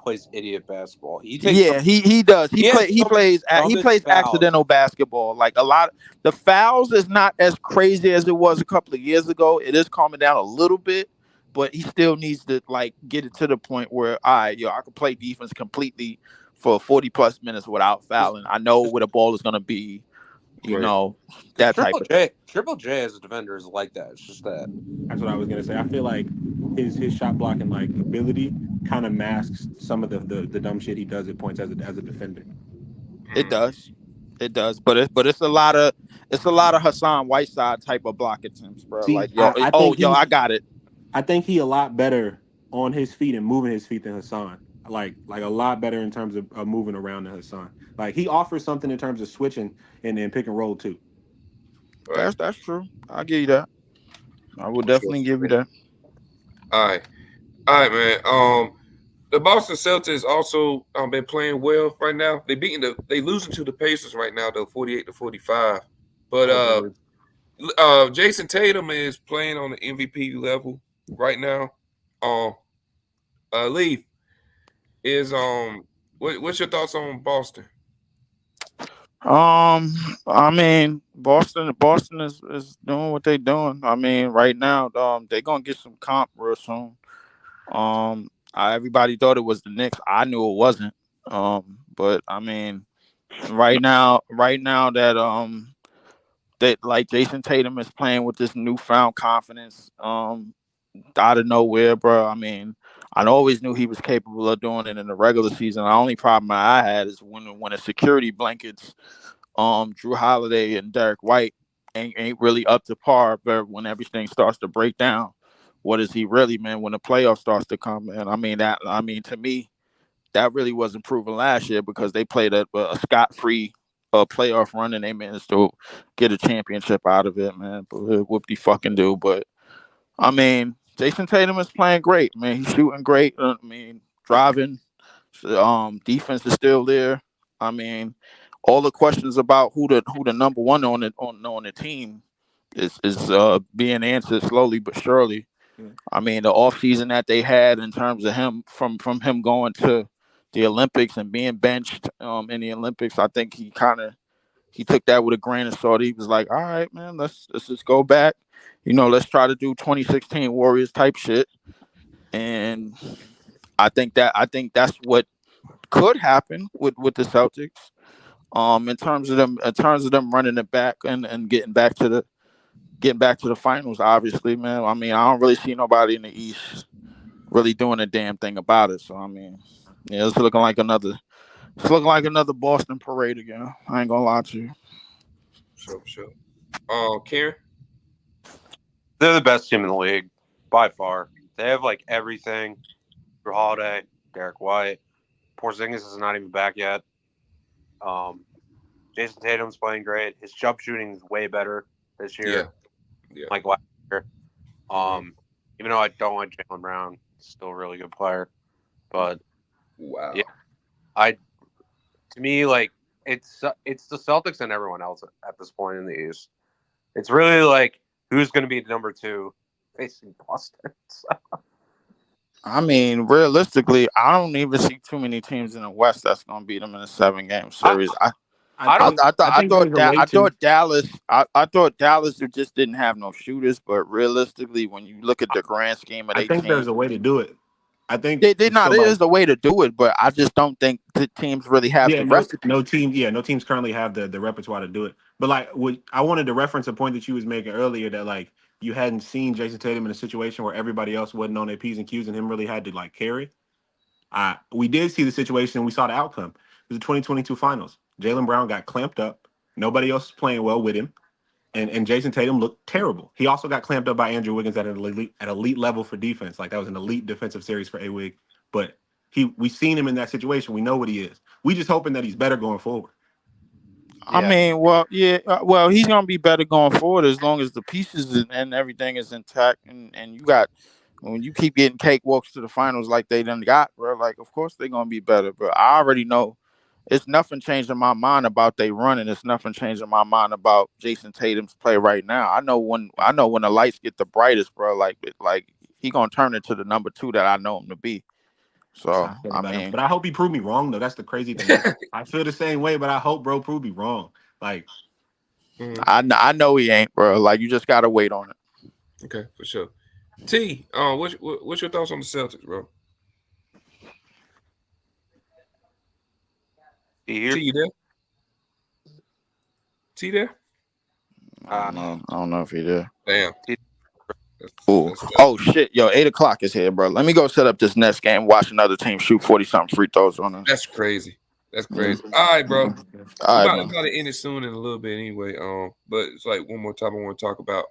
plays idiot basketball. He does. He plays accidental basketball. A lot of the fouls is not as crazy as it was a couple of years ago. It is calming down a little bit, but he still needs to get it to the point where I can play defense completely for 40 plus minutes without fouling. I know where the ball is going to be. You know, that type of thing. Triple J as a defender is like that. It's just that. That's what I was gonna say. I feel like his shot blocking ability kind of masks some of the dumb shit he does at points as a defender. It does, but it's a lot of Hassan Whiteside type of block attempts, bro. See, I got it. I think he a lot better on his feet and moving his feet than Hassan. Like a lot better in terms of moving around than Hassan. He offers something in terms of switching and pick and roll too. That's true. I'll give you that. I will definitely give you that. All right, man. The Boston Celtics also been playing well right now. They losing to the Pacers right now though, 48-45. But Jason Tatum is playing on the MVP level right now. Leaf is what's your thoughts on Boston? I mean, Boston is doing what they're doing. I mean, right now, they're gonna get some comp real soon. Everybody thought it was the Knicks. I knew it wasn't. But I mean, right now that like Jason Tatum is playing with this newfound confidence, out of nowhere, bro. I mean, I always knew he was capable of doing it in the regular season. The only problem I had is when the security blankets, Drew Holiday and Derek White ain't really up to par. But when everything starts to break down, what is he really, man? When the playoff starts to come, man, I mean, to me, that really wasn't proven last year because they played a scot-free playoff run and they managed to get a championship out of it, man. But whoop de fucking do. But I mean, Jason Tatum is playing great, man. He's shooting great. I mean, driving. Defense is still there. I mean, all the questions about who the number one on the team is being answered slowly but surely. Yeah. I mean, the offseason that they had in terms of him from him going to the Olympics and being benched in the Olympics, I think he took that with a grain of salt. He was like, all right, man, let's just go back. Let's try to do 2016 Warriors type shit. And I think that's what could happen with the Celtics. In terms of them running it back and getting back to the finals, obviously, man. I mean, I don't really see nobody in the East really doing a damn thing about it. So I mean, yeah, it's looking like another Boston parade again. I ain't gonna lie to you. Sure. Karen? They're the best team in the league by far. They have like everything. Drew Holiday, Derek White, Porzingis is not even back yet. Jason Tatum's playing great. His jump shooting is way better this year. Yeah. Like last year. Even though I don't like Jaylen Brown, he's still a really good player. But wow. Yeah, to me, like it's the Celtics and everyone else at this point in the East. It's really like who's going to be number 2 facing Boston. I mean, realistically, I don't even see too many teams in the West that's going to beat them in a 7-game series. I thought Dallas just didn't have no shooters, but realistically, when you look at the grand scheme of I their think team, there's a way to do it. I think there is a way to do it, but I just don't think the teams really have the recipe. No teams currently have the repertoire to do it. But like, I wanted to reference a point that you was making earlier that like you hadn't seen Jason Tatum in a situation where everybody else wasn't on their P's and Q's and him really had to like carry. We did see the situation and we saw the outcome. It was the 2022 finals. Jaylen Brown got clamped up. Nobody else was playing well with him. And Jason Tatum looked terrible. He also got clamped up by Andrew Wiggins at an elite level for defense. Like that was an elite defensive series for A-Wig. But we seen him in that situation. We know what he is. We just hoping that he's better going forward. Yeah. I mean, well, he's gonna be better going forward as long as the pieces and everything is intact. And you got when you keep getting cakewalks to the finals like they done got, bro. Like, of course they're gonna be better. But I already know it's nothing changing my mind about they running. It's nothing changing my mind about Jason Tatum's play right now. I know when the lights get the brightest, bro. Like he gonna turn into the number 2 that I know him to be. So I mean, but I hope he proved me wrong though. That's the crazy thing. I feel the same way, but I hope bro prove me wrong. Like, I know he ain't, bro. Like you just gotta wait on it. Okay, for sure. T, what's your thoughts on the Celtics, bro? T, you there? T there? I don't know if he there. Damn. Oh shit, yo, 8:00 is here, bro. Let me go set up this next game. Watch another team shoot 40-something free throws on us. That's crazy. All right, bro. All right, about to end it soon in a little bit anyway. But it's like one more time I want to talk about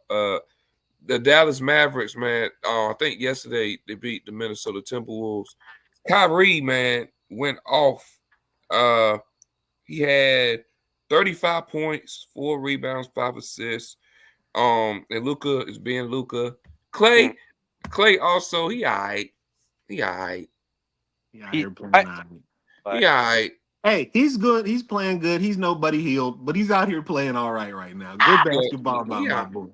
the Dallas Mavericks, man. I think yesterday they beat the Minnesota Timberwolves. Kyrie, man, went off. He had 35 points, 4 rebounds, 5 assists. And Luka is being Luka. Clay also, he all right. He all right. He all right. Hey, he's good. He's playing good. He's nobody healed, but he's out here playing all right now. Good basketball by my boy.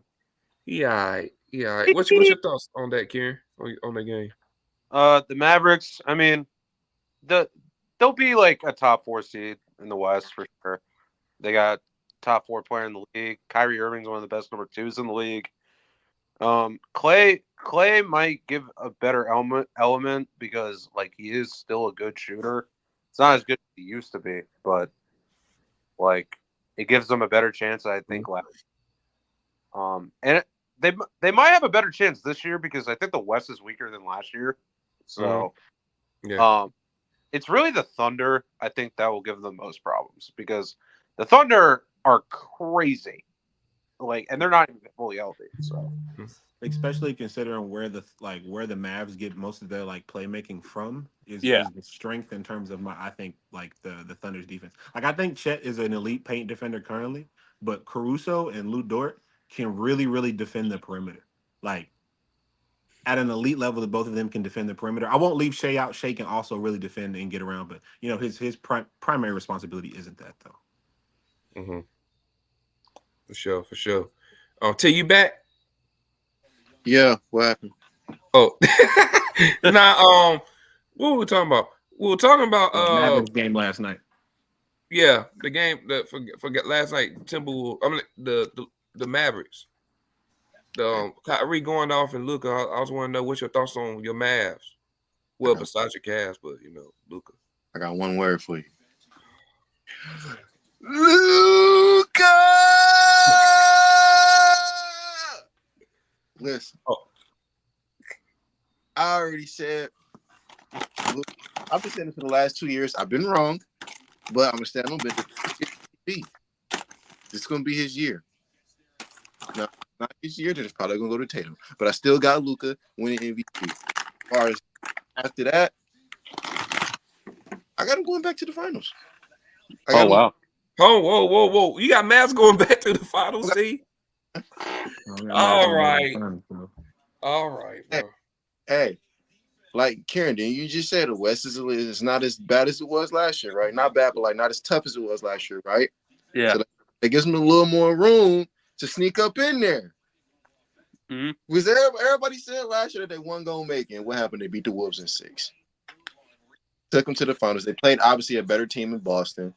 He all right. What's your thoughts on that, Karen? On that game? The Mavericks, I mean, they'll be like a top 4 seed in the West for sure. They got top 4 player in the league. Kyrie Irving's one of the best number 2s in the league. Clay might give a better element because like he is still a good shooter. It's not as good as he used to be, but like it gives them a better chance, I think. They might have a better chance this year because I think the West is weaker than last year. So it's really the Thunder, I think, that will give them the most problems because the Thunder are crazy. Like, and they're not even fully healthy. So especially considering where the Mavs get most of their like playmaking from is Yeah. the strength in terms of I think like the Thunder's defense. Like I think Chet is an elite paint defender currently, but Caruso and Lou Dort can really defend the perimeter. Like at an elite level, that both of them can defend the perimeter. I won't leave Shea out. Shea can also really defend and get around, but you know his primary responsibility isn't that though. Mm-hmm. For sure. Till you back. Yeah, what happened? Oh, now what were we talking about? We were talking about Mavericks game last night. Yeah, the game that forget last night. Timberwolves. I mean the Mavericks. The Kyrie going off and Luka. I was want to know what's your thoughts on your Mavs. Well, besides your Cavs, but you know Luka. I got one word for you. Luka. Listen. I already said. Look, I've been saying it for the last 2 years. I've been wrong, but I'm gonna stand on business. This is gonna be his year. No, not his year. Then it's probably gonna go to Tatum. But I still got Luka winning MVP. As far as after that, I got him going back to the finals. Oh wow! Oh whoa! You got Mavs going back to the finals. See? All right, bro. Hey, like Karen, didn't you just say the West is not as bad as it was last year, right? Not bad, but like not as tough as it was last year, right? Yeah. So that gives them a little more room to sneak up in there. Mm-hmm. Because everybody said last year that they weren't gonna make it. And what happened? They beat the Wolves in 6. Took them to the finals. They played obviously a better team in Boston.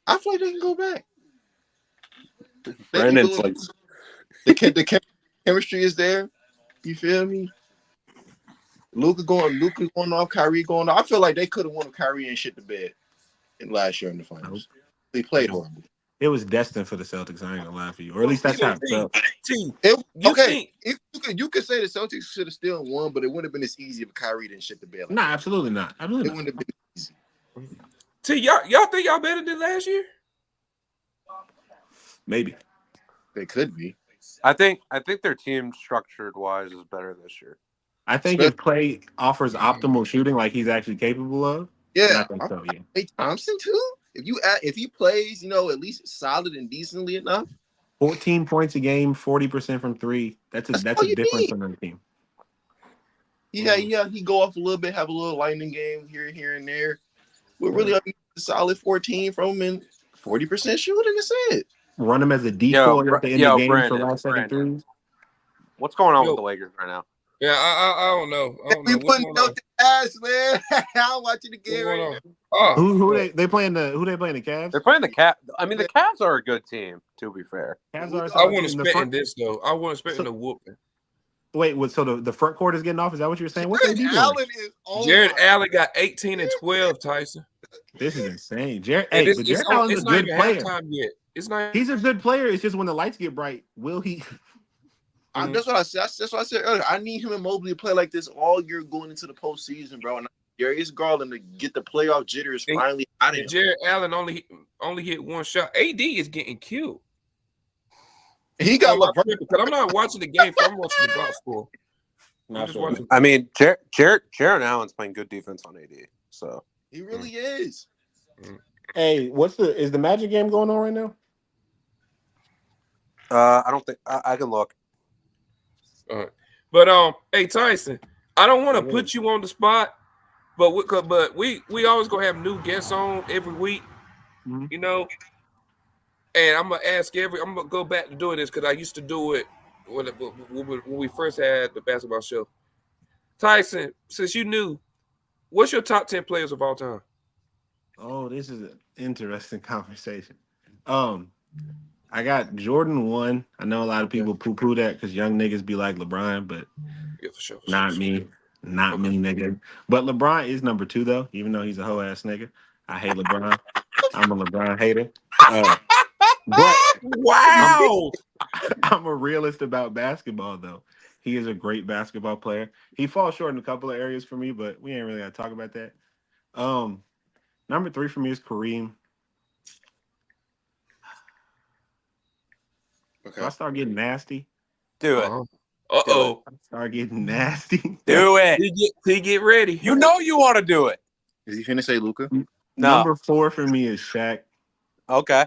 I feel like they can go back. Brandon's like the chemistry is there. You feel me? Luka going off, Kyrie going off. I feel like they could have won with Kyrie and shit to bed in last year in the finals. They played horrible. It was destined for the Celtics. I ain't gonna lie for you, or at least that's how it felt. You could say the Celtics should have still won, but it wouldn't have been as easy if Kyrie didn't shit the bed. Nah, absolutely not. It wouldn't have been easy. Y'all think y'all better than last year? Maybe they could be. I think their team structured wise is better this year. I think if Clay offers optimal shooting like he's actually capable of, yeah, I think so. Yeah, Klay Thompson too. If he plays, at least solid and decently enough. 14 points a game, 40% from 3. That's a difference on the team. Yeah, he go off a little bit, have a little lightning game here and there. But really, a solid 14 from him and 40% shooting. That's it. Run him as a decoy at the end of the game for last second threes. What's going on with the Lakers right now? Yeah, I don't know. We putting out the ass, man. I'm watching the game right now. Who they playing the Cavs? They're playing the Cavs. I mean, the Cavs are a good team, to be fair. I want to spit in this though. I want to spit in the whooping. Wait, so the front court is getting off? Is that what you're saying? What they doing? Jared Allen got 18 and 12. Tyson, this is insane. Jared Allen's a good player. He's a good player. It's just when the lights get bright, will he? That's what I said. That's what I said earlier. I need him and Mobley to play like this all year going into the postseason, bro. And Darius Garland to get the playoff jitters finally out of him. Jared Allen only hit one shot. AD is getting killed. He got because I'm not watching the game. I'm watching the box score. I mean, Jared Allen's playing good defense on AD, so he really is. Hey, is the Magic game going on right now? I don't think I can look. All right. But hey Tyson, I don't want to put you on the spot, but we always gonna have new guests on every week, you know. And I'm gonna go back to doing this because I used to do it when we first had the basketball show. Tyson, since you knew, what's your top 10 players of all time? Oh, this is an interesting conversation. I got Jordan 1. I know a lot of people poo-poo that because young niggas be like LeBron, but Yeah, for sure. not me. Not me, nigga. But LeBron is number 2, though, even though he's a hoe-ass nigga. I hate LeBron. I'm a LeBron hater. But Wow. I'm a realist about basketball, though. He is a great basketball player. He falls short in a couple of areas for me, but we ain't really got to talk about that. Number 3 for me is Kareem. Okay. So I start getting nasty. Do it. Uh-oh. I start getting nasty. Do it. He get ready. You know you want to do it. Is he finna say Luca? No. Number 4 for me is Shaq. Okay.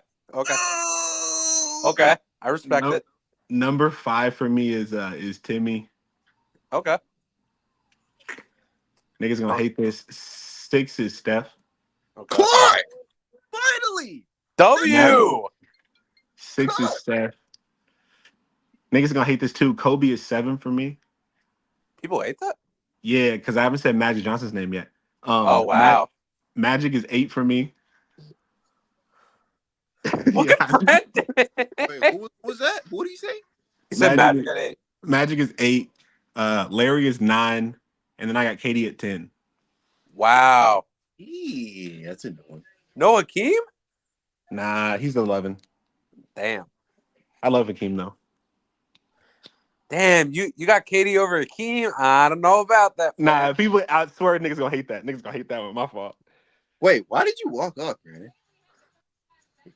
I respect it. Number 5 for me is Timmy. Okay. Niggas gonna hate this. 6 is Steph. Okay. All right. Finally. W. 6 is Steph. Niggas gonna hate this too. Kobe is 7 for me. People hate that? Yeah, because I haven't said Magic Johnson's name yet. Oh, wow. Magic is 8 for me. Look Yeah. at Brendan. Wait, who was that? What did he say? He said Magic Magic at 8. Magic is 8. Larry is 9. And then I got Katie at 10. Wow. Yeah, that's a new one. No Hakeem? Nah, he's 11. Damn. I love Hakeem though. Damn, you got Katie over Hakeem? I don't know about that. Nah, people, I swear niggas gonna hate that. Niggas gonna hate that one. My fault. Wait, why did you walk up, Brandon?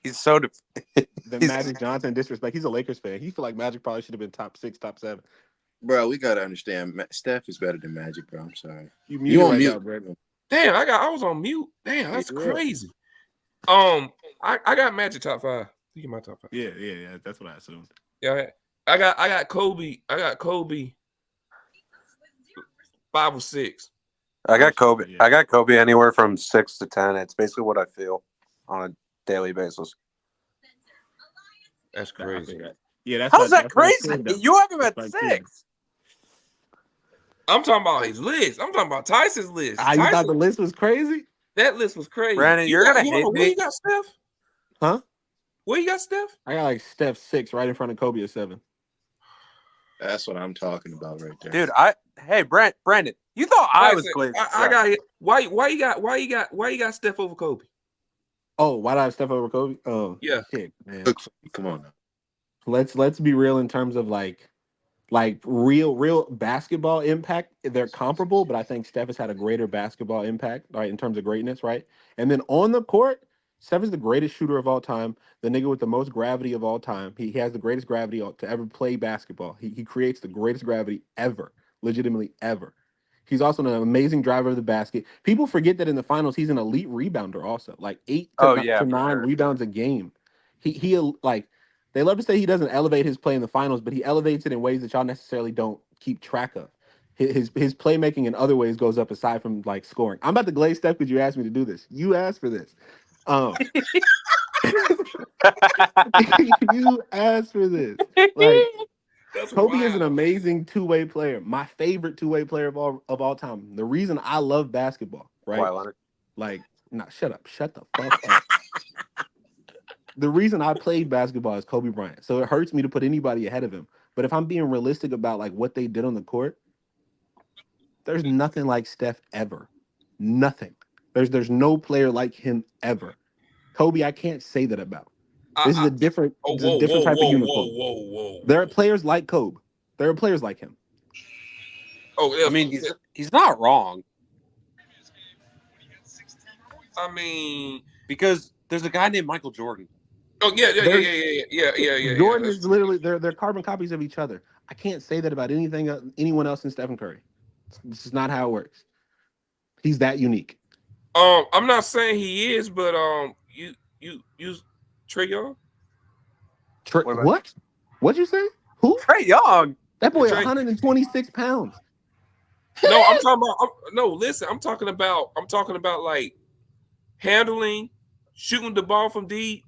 He's so The Magic Johnson disrespect. He's a Lakers fan. He feel like Magic probably should have been top 6, top 7. Bro, we gotta understand. Steph is better than Magic, bro. I'm sorry. You on right mute. now, Brandon. Damn, I was on mute. Damn, that's Yeah. crazy. I got Magic top 5. You get my top 5. Yeah. That's what I assumed. Yeah, I got Kobe. I got Kobe 5 or 6. I got Kobe. Yeah. I got Kobe anywhere from 6 to 10. It's basically what I feel on a daily basis. That's crazy. Yeah, that's How's that that's crazy? good, though. You have him at That's like 6. I'm talking about his list. I'm talking about Tyson's list. You thought the list was crazy? That list was crazy. Brandon, you're gonna hate Where me. you got Steph? Huh? Where you got Steph? I got like Steph 6 right in front of Kobe at 7. That's what I'm talking about right there. Dude, Brandon, you thought I was Clayton. I got it. Why you got Steph over Kobe? Oh, why did I have Steph over Kobe? Oh, Yeah. shit, man. Look, come on now. Let's be real in terms of like real basketball impact. They're comparable, but I think Steph has had a greater basketball impact, right, in terms of greatness, right? And then on the court, Steph is the greatest shooter of all time, the nigga with the most gravity of all time. He has the greatest gravity to ever play basketball. He creates the greatest gravity ever, legitimately ever. He's also an amazing driver of the basket. People forget that in the finals, he's an elite rebounder also, like 8 to 9 rebounds a game. He like, they love to say he doesn't elevate his play in the finals, but he elevates it in ways that y'all necessarily don't keep track of. His playmaking in other ways goes up aside from like scoring. I'm about to glaze Steph because you asked me to do this. You asked for this. You asked for this. Like, That's Kobe is an wild. amazing two-way player. My favorite two-way player of all time. The reason I love basketball, right? Why, Leonard? Like, shut up. Shut the fuck up. The reason I played basketball is Kobe Bryant. So it hurts me to put anybody ahead of him. But if I'm being realistic about like what they did on the court, there's nothing like Steph ever. Nothing. There's no player like him ever. Kobe, I can't say that about. This is a different type of uniform. Whoa. There are players like Kobe. There are players like him. Oh, yeah. I mean, he's not wrong. I mean, Because there's a guy named Michael Jordan. oh yeah. Jordan is literally they're carbon copies of each other. I can't say that about anyone else in Stephen Curry. This is not how it works. He's that unique. I'm not saying he is, but you Trae Young. What? What'd you say? Who? Trae Young. That boy, Trae- 126 pounds. No, I'm talking about. Listen, I'm talking about like handling, shooting the ball from deep,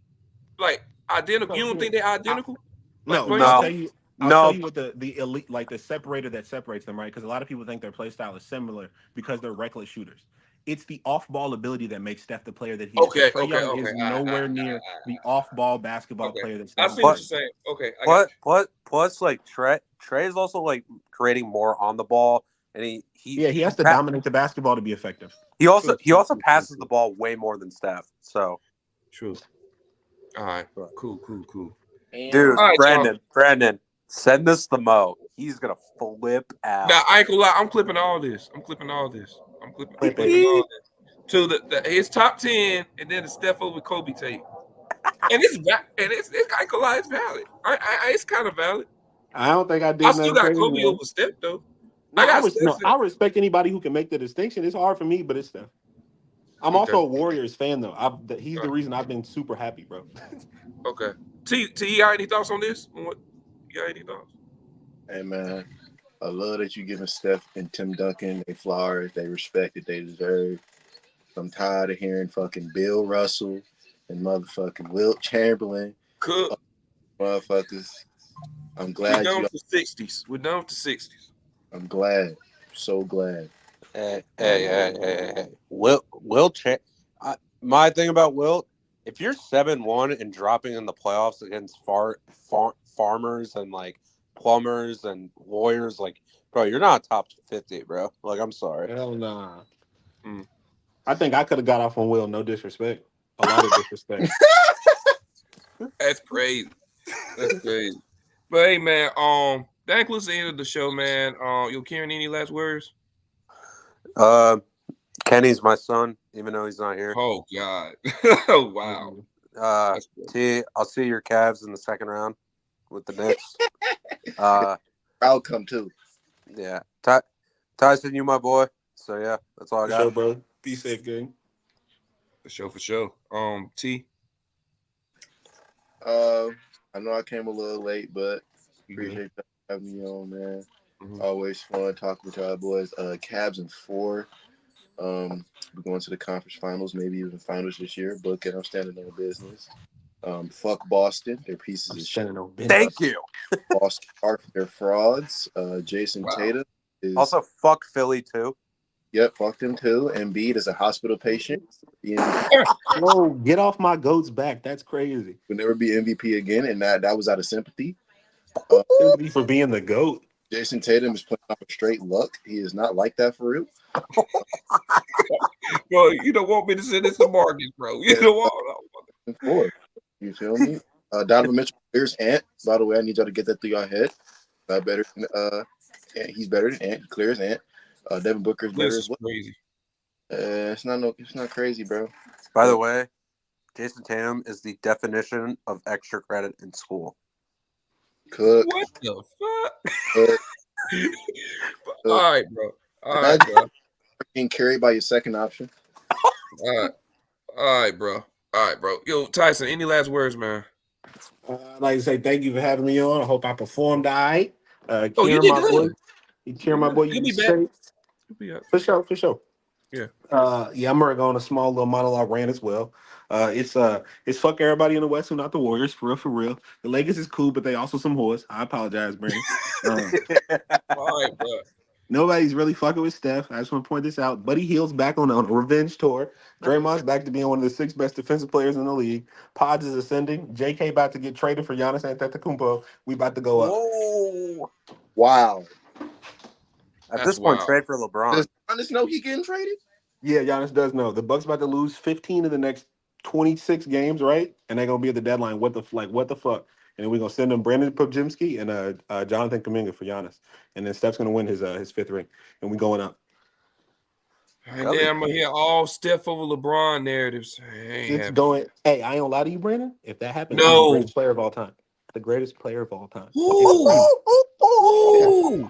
like identical. You don't think they're identical? No, Like, I'll play tell you what the elite, like the separator that separates them, right? Because a lot of people think their play style is similar because they're reckless shooters. It's the off-ball ability that makes Steph the player that he is. Okay. Trae Young is nowhere near the off-ball basketball player that I Steph see what is. you're saying. Okay, I got you. Plus, like Trey is also like creating more on the ball, and he has to dominate the basketball to be effective. He also passes the ball way more than Steph. So true. All right, cool. Dude, right, Brandon, send this to Mo. He's gonna flip out. Now I ain't gonna lie. I'm clipping all this. I'm clipping all this. To his top 10, and then the Steph over Kobe tape. And it's I ain't gonna lie, it's valid. It's kind of valid. I don't think I did. I still got Kobe over Steph though. I respect anybody who can make the distinction. It's hard for me, but it's Steph. I'm also a Warriors fan though. He's the reason I've been super happy, bro. Okay. T, you got any thoughts on this? You got any thoughts? Hey man, I love that you giving Steph and Tim Duncan they flowers, they respect that they deserve. I'm tired of hearing fucking Bill Russell and motherfucking Wilt Chamberlain. Cook. Motherfuckers. I'm glad We're done with the 60s. We're done with the 60s. I'm glad. So glad. Hey. Wilt my thing about Wilt, if you're 7-1 and dropping in the playoffs against farmers and like plumbers and lawyers, like, bro, you're not top 50, bro. Like, I'm sorry. Hell nah. I think I could have got off on Will. No disrespect. A lot of disrespect. That's crazy. But hey, man, that includes the end of the show, man. Kieran, any last words? Kenny's my son, even though he's not here. Oh God! Oh wow! T, I'll see your Cavs in the second round with the Knicks. I'll come too. Yeah, Tyson, you my boy. So yeah, that's all I got. Sure, bro. Be safe, gang. For sure. T. I know I came a little late, but appreciate you having me on, man. Always fun talking with y'all boys. Cavs in 4. We're going to the conference finals, maybe even finals this year. Book it. I'm standing on business. Fuck Boston. They're pieces of shit. Thank you. Boston Park, they're frauds. Jason Tatum is also fuck Philly too. Yep, fuck them too. Embiid is a hospital patient. Whoa, get off my goat's back. That's crazy. Will never be MVP again, and that was out of sympathy. Sympathy for being the GOAT. Jason Tatum is playing off a straight luck. He is not like that for real. Bro, you don't want me to send this to Marcus, bro. You don't want. You feel me? Donovan Mitchell clears Ant. By the way, I need y'all to get that through your head. Better than he's better than Ant. He clears Ant. Devin Booker's better as well. Crazy. It's not crazy, bro. By the way, Jason Tatum is the definition of extra credit in school. Cook. What the fuck? All right, bro. Being carried by your second option. All right, bro. Yo, Tyson, any last words, man? I'd like to say thank you for having me on. I hope I performed all right. You did good. Kieran, my boy, You'll be back. For sure. Yeah. I'm gonna go on a small little monologue rant as well. It's fuck everybody in the West who not the Warriors, for real. The Lakers is cool, but they also some whores. I apologize, Brandon. All right, bro. Nobody's really fucking with Steph. I just want to point this out. Buddy Hield's back on a revenge tour. Draymond's back to being one of the 6 best defensive players in the league. Pods is ascending. JK about to get traded for Giannis Antetokounmpo. We about to go up. Whoa. Wow. At this point, trade for LeBron. Does Giannis know he getting traded? Yeah, Giannis does know. The Bucks about to lose 15 of the next 26 games, right? And they're gonna be at the deadline. What the fuck? And then we're gonna send them Brandon Pojemski and Jonathan Kuminga for Giannis. And then Steph's gonna win his 5th ring. And we going up. And then I'm gonna hear all Steph over LeBron narratives. It's going. Hey, I ain't gonna lie to you, Brandon. If that happens, no. He's the greatest player of all time. The greatest player of all time. Ooh.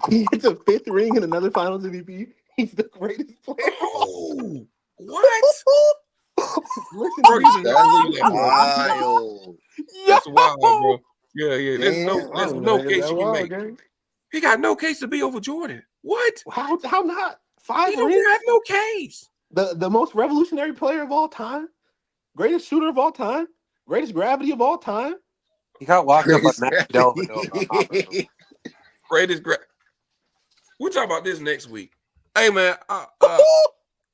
He gets a 5th ring and another Finals MVP. He's the greatest player. Oh, what? Listen, bro, you did not believe that, bro. Wild. That's wild, bro. Yeah. There's no Damn, case you can make. gang. He got no case to be over Jordan. What? How not? 5 He don't rings? have no case. The most revolutionary player of all time, greatest shooter of all time, greatest gravity of all time. He got locked up on Matt Dellavedova. Greatest. We'll talk about this next week. Hey, man.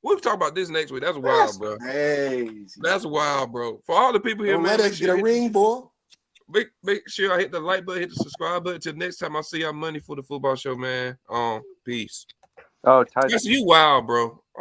We'll talk about this next week. That's wild, bro. Crazy. That's wild, bro. For all the people here, Don't man, let us get a ring, boy. make sure I hit the like button, hit the subscribe button. Till next time I see y'all money for the football show, man. Peace. Oh, Ty. Yes, you wild, bro.